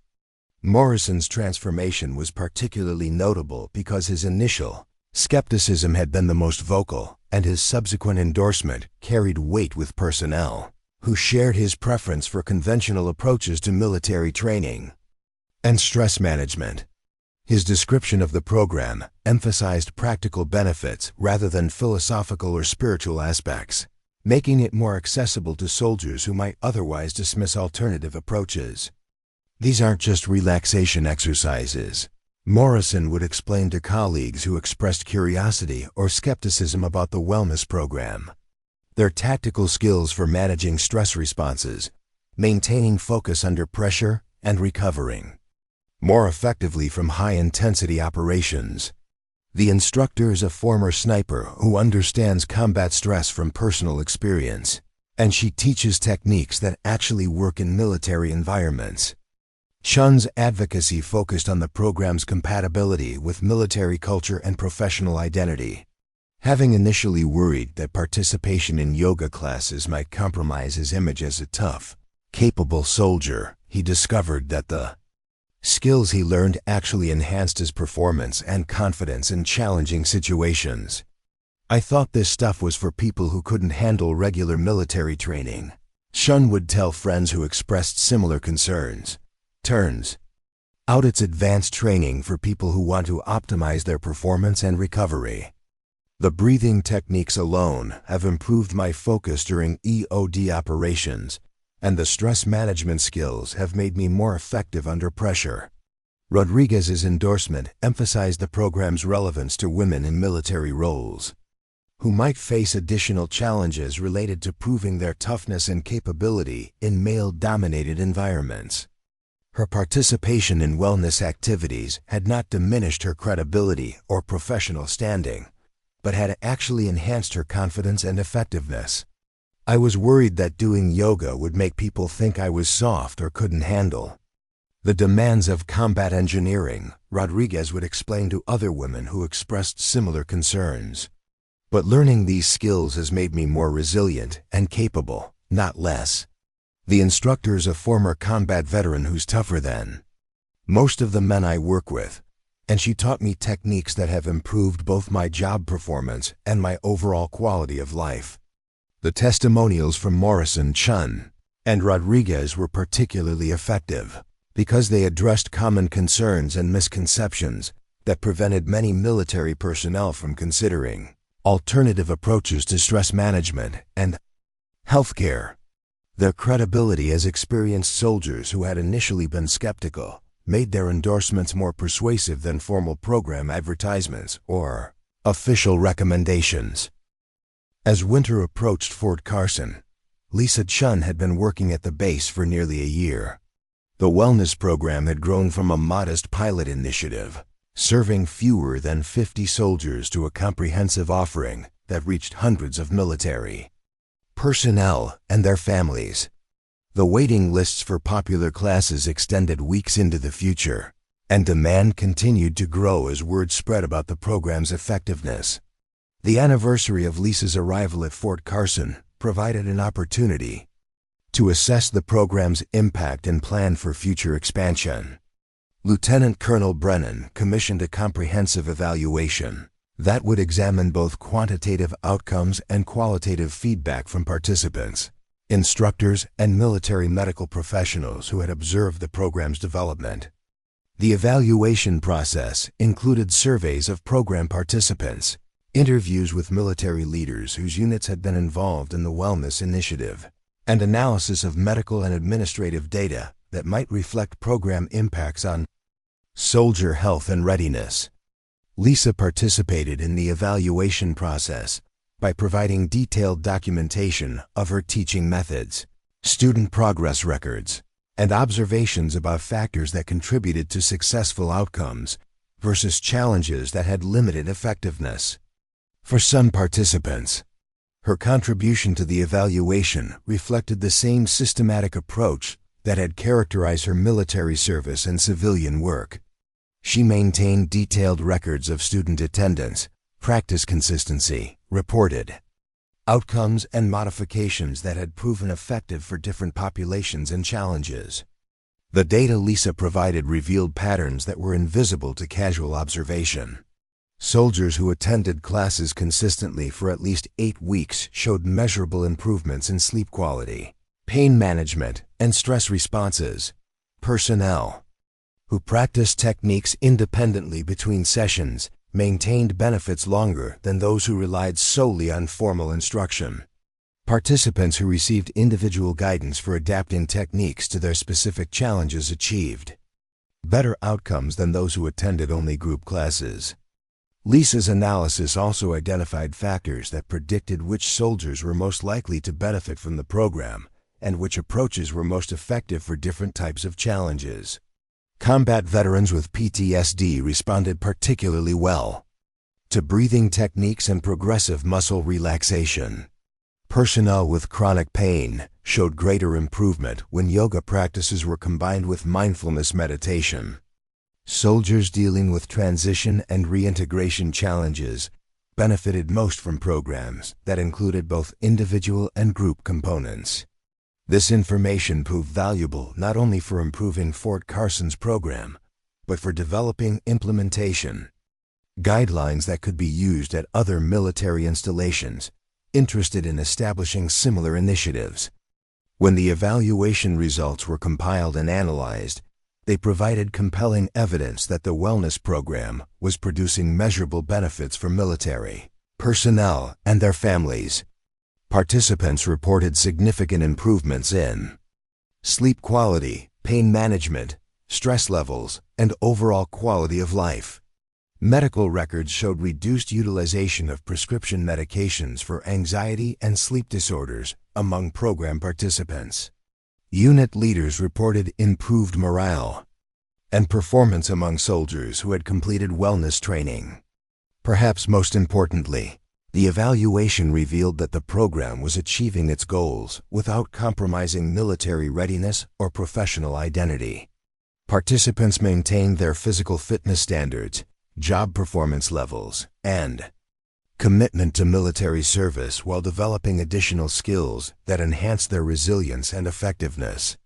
Morrison's transformation was particularly notable because his initial skepticism had been the most vocal, and his subsequent endorsement carried weight with personnel who shared his preference for conventional approaches to military training and stress management. His description of the program emphasized practical benefits rather than philosophical or spiritual aspects, making it more accessible to soldiers who might otherwise dismiss alternative approaches. These aren't just relaxation exercises, Morrison would explain to colleagues who expressed curiosity or skepticism about the wellness program. They're tactical skills for managing stress responses, maintaining focus under pressure, and recovering more effectively from high-intensity operations. The instructor is a former sniper who understands combat stress from personal experience and she teaches techniques that actually work in military environments. Chun's advocacy focused on the program's compatibility with military culture and professional identity. Having initially worried that participation in yoga classes might compromise his image as a tough, capable soldier, he discovered that the skills he learned actually enhanced his performance and confidence in challenging situations. I thought this stuff was for people who couldn't handle regular military training. Chun would tell friends who expressed similar concerns. Turns out it's advanced training for people who want to optimize their performance and recovery. The breathing techniques alone have improved my focus during EOD operations, and the stress management skills have made me more effective under pressure. Rodriguez's endorsement emphasized the program's relevance to women in military roles, who might face additional challenges related to proving their toughness and capability in male-dominated environments. Her participation in wellness activities had not diminished her credibility or professional standing, but had actually enhanced her confidence and effectiveness. I was worried that doing yoga would make people think I was soft or couldn't handle the demands of combat engineering, Rodriguez would explain to other women who expressed similar concerns. But learning these skills has made me more resilient and capable, not less. The instructor is a former combat veteran who's tougher than most of the men I work with, and she taught me techniques that have improved both my job performance and my overall quality of life. The testimonials from Morrison, Chun, and Rodriguez were particularly effective because they addressed common concerns and misconceptions that prevented many military personnel from considering alternative approaches to stress management and healthcare. Their credibility as experienced soldiers who had initially been skeptical made their endorsements more persuasive than formal program advertisements or official recommendations. As winter approached Fort Carson, Lisa Chun had been working at the base for nearly a year. The wellness program had grown from a modest pilot initiative, serving fewer than 50 soldiers, to a comprehensive offering that reached hundreds of military personnel and their families. The waiting lists for popular classes extended weeks into the future, and demand continued to grow as word spread about the program's effectiveness. The anniversary of Lisa's arrival at Fort Carson provided an opportunity to assess the program's impact and plan for future expansion. Lieutenant Colonel Brennan commissioned a comprehensive evaluation that would examine both quantitative outcomes and qualitative feedback from participants, instructors, and military medical professionals who had observed the program's development. The evaluation process included surveys of program participants, interviews with military leaders whose units had been involved in the wellness initiative, and analysis of medical and administrative data that might reflect program impacts on soldier health and readiness. Lisa participated in the evaluation process by providing detailed documentation of her teaching methods, student progress records, and observations about factors that contributed to successful outcomes versus challenges that had limited effectiveness. For some participants, her contribution to the evaluation reflected the same systematic approach that had characterized her military service and civilian work. She maintained detailed records of student attendance, practice consistency, reported outcomes, and modifications that had proven effective for different populations and challenges. The data Lisa provided revealed patterns that were invisible to casual observation. Soldiers who attended classes consistently for at least 8 weeks showed measurable improvements in sleep quality, pain management, and stress responses. Personnel who practiced techniques independently between sessions maintained benefits longer than those who relied solely on formal instruction. Participants who received individual guidance for adapting techniques to their specific challenges achieved better outcomes than those who attended only group classes. Lisa's analysis also identified factors that predicted which soldiers were most likely to benefit from the program and which approaches were most effective for different types of challenges. Combat veterans with PTSD responded particularly well to breathing techniques and progressive muscle relaxation. Personnel with chronic pain showed greater improvement when yoga practices were combined with mindfulness meditation. Soldiers dealing with transition and reintegration challenges benefited most from programs that included both individual and group components. This information proved valuable not only for improving Fort Carson's program, but for developing implementation guidelines that could be used at other military installations interested in establishing similar initiatives. When the evaluation results were compiled and analyzed, they provided compelling evidence that the wellness program was producing measurable benefits for military personnel and their families. Participants reported significant improvements in sleep quality, pain management, stress levels, and overall quality of life. Medical records showed reduced utilization of prescription medications for anxiety and sleep disorders among program participants. Unit leaders reported improved morale and performance among soldiers who had completed wellness training. Perhaps most importantly, the evaluation revealed that the program was achieving its goals without compromising military readiness or professional identity. Participants maintained their physical fitness standards, job performance levels, and commitment to military service while developing additional skills that enhance their resilience and effectiveness.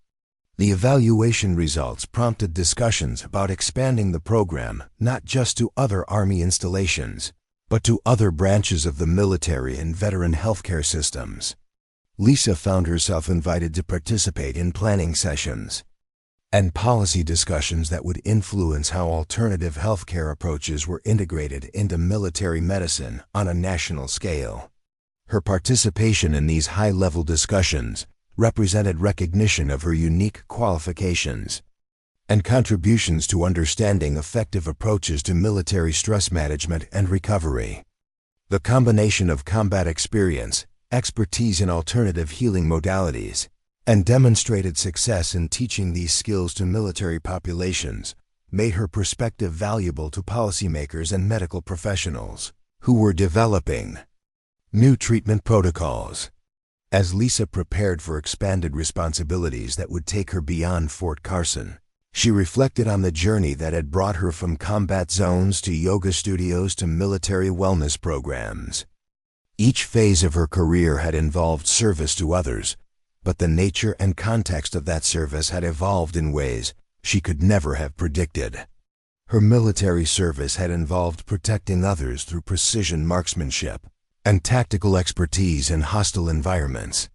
The evaluation results prompted discussions about expanding the program not just to other Army installations, but to other branches of the military and veteran healthcare systems. Lisa found herself invited to participate in planning sessions and policy discussions that would influence how alternative healthcare approaches were integrated into military medicine on a national scale. Her participation in these high-level discussions represented recognition of her unique qualifications and contributions to understanding effective approaches to military stress management and recovery. The combination of combat experience, expertise in alternative healing modalities, and demonstrated success in teaching these skills to military populations made her perspective valuable to policymakers and medical professionals who were developing new treatment protocols. As Lisa prepared for expanded responsibilities that would take her beyond Fort Carson, she reflected on the journey that had brought her from combat zones to yoga studios to military wellness programs. Each phase of her career had involved service to others, but the nature and context of that service had evolved in ways she could never have predicted. Her military service had involved protecting others through precision marksmanship and tactical expertise in hostile environments.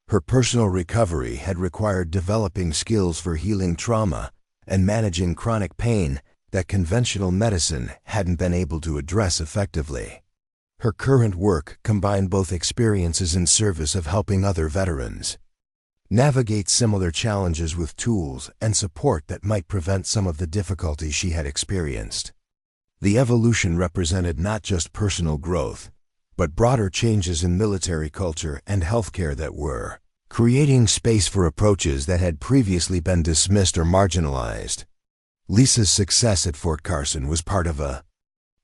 Her personal recovery had required developing skills for healing trauma and managing chronic pain that conventional medicine hadn't been able to address effectively. Her current work combined both experiences in service of helping other veterans navigate similar challenges with tools and support that might prevent some of the difficulties she had experienced. The evolution represented not just personal growth, but broader changes in military culture and healthcare that were creating space for approaches that had previously been dismissed or marginalized. Lisa's success at Fort Carson was part of a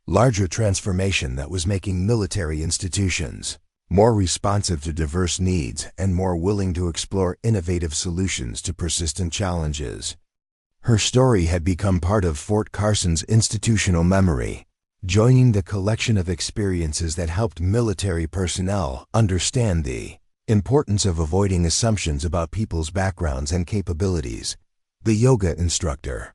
larger transformation that was making military institutions more responsive to diverse needs and more willing to explore innovative solutions to persistent challenges. Her story had become part of Fort Carson's institutional memory, joining the collection of experiences that helped military personnel understand the importance of avoiding assumptions about people's backgrounds and capabilities. The yoga instructor,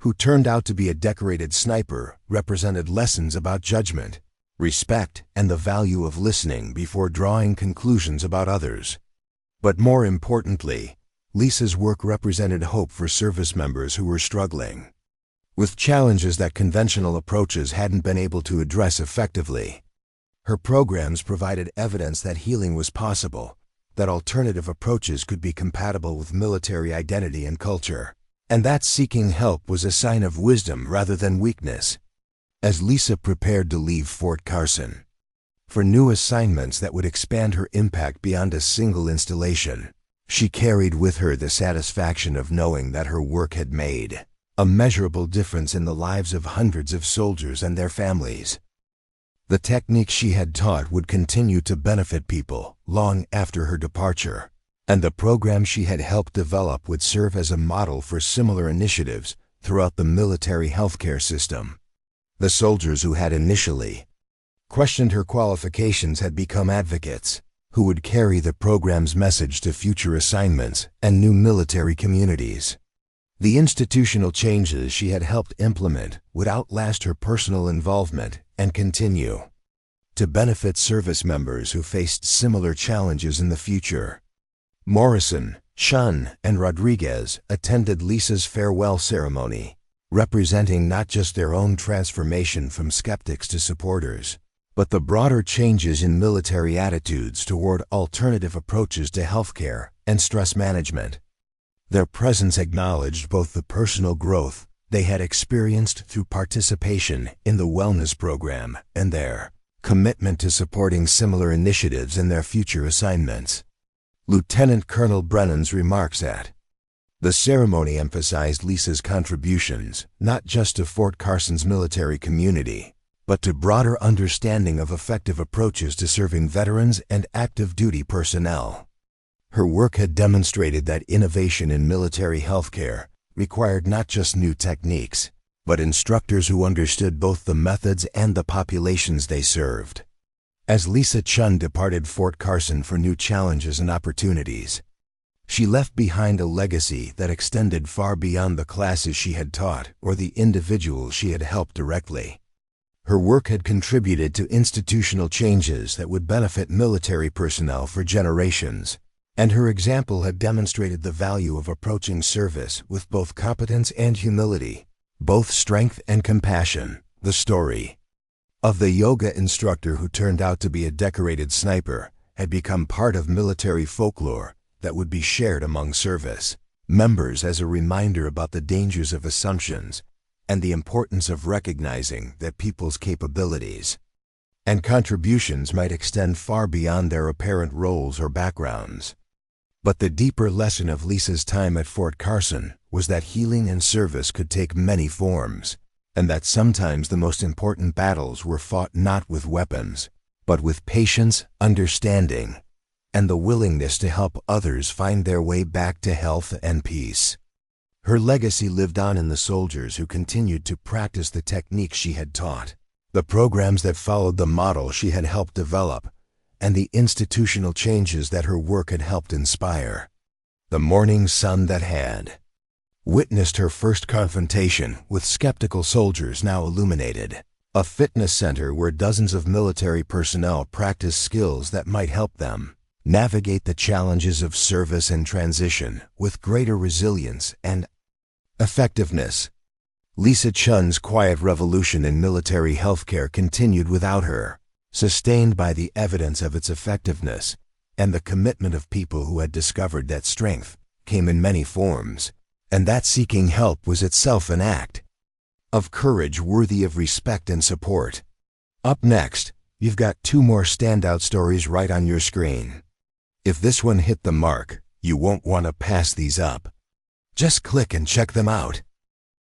who turned out to be a decorated sniper, represented lessons about judgment, respect, and the value of listening before drawing conclusions about others. But more importantly, Lisa's work represented hope for service members who were struggling with challenges that conventional approaches hadn't been able to address effectively. Her programs provided evidence that healing was possible, that alternative approaches could be compatible with military identity and culture, and that seeking help was a sign of wisdom rather than weakness. As Lisa prepared to leave Fort Carson for new assignments that would expand her impact beyond a single installation, she carried with her the satisfaction of knowing that her work had made a measurable difference in the lives of hundreds of soldiers and their families. The techniques she had taught would continue to benefit people long after her departure, and the program she had helped develop would serve as a model for similar initiatives throughout the military healthcare system. The soldiers who had initially questioned her qualifications had become advocates who would carry the program's message to future assignments and new military communities. The institutional changes she had helped implement would outlast her personal involvement and continue to benefit service members who faced similar challenges in the future. Morrison, Chun, and Rodriguez attended Lisa's farewell ceremony, representing not just their own transformation from skeptics to supporters, but the broader changes in military attitudes toward alternative approaches to healthcare and stress management. Their presence acknowledged both the personal growth they had experienced through participation in the wellness program and their commitment to supporting similar initiatives in their future assignments. Lieutenant Colonel Brennan's remarks at the ceremony emphasized Lisa's contributions not just to Fort Carson's military community, but to broader understanding of effective approaches to serving veterans and active duty personnel. Her work had demonstrated that innovation in military healthcare required not just new techniques, but instructors who understood both the methods and the populations they served. As Lisa Chun departed Fort Carson for new challenges and opportunities, she left behind a legacy that extended far beyond the classes she had taught or the individuals she had helped directly. Her work had contributed to institutional changes that would benefit military personnel for generations, and her example had demonstrated the value of approaching service with both competence and humility, both strength and compassion. The story of the yoga instructor who turned out to be a decorated sniper had become part of military folklore that would be shared among service members as a reminder about the dangers of assumptions and the importance of recognizing that people's capabilities and contributions might extend far beyond their apparent roles or backgrounds. But the deeper lesson of Lisa's time at Fort Carson was that healing and service could take many forms, and that sometimes the most important battles were fought not with weapons, but with patience, understanding, and the willingness to help others find their way back to health and peace. Her legacy lived on in the soldiers who continued to practice the techniques she had taught, the programs that followed the model she had helped develop, and the institutional changes that her work had helped inspire. The morning sun that had witnessed her first confrontation with skeptical soldiers now illuminated a fitness center where dozens of military personnel practiced skills that might help them navigate the challenges of service and transition with greater resilience and effectiveness. Lisa Chun's quiet revolution in military healthcare continued without her, sustained by the evidence of its effectiveness and the commitment of people who had discovered that strength came in many forms, and that seeking help was itself an act of courage worthy of respect and support. Up next, you've got two more standout stories right on your screen. If this one hit the mark, you won't want to pass these up. Just click and check them out.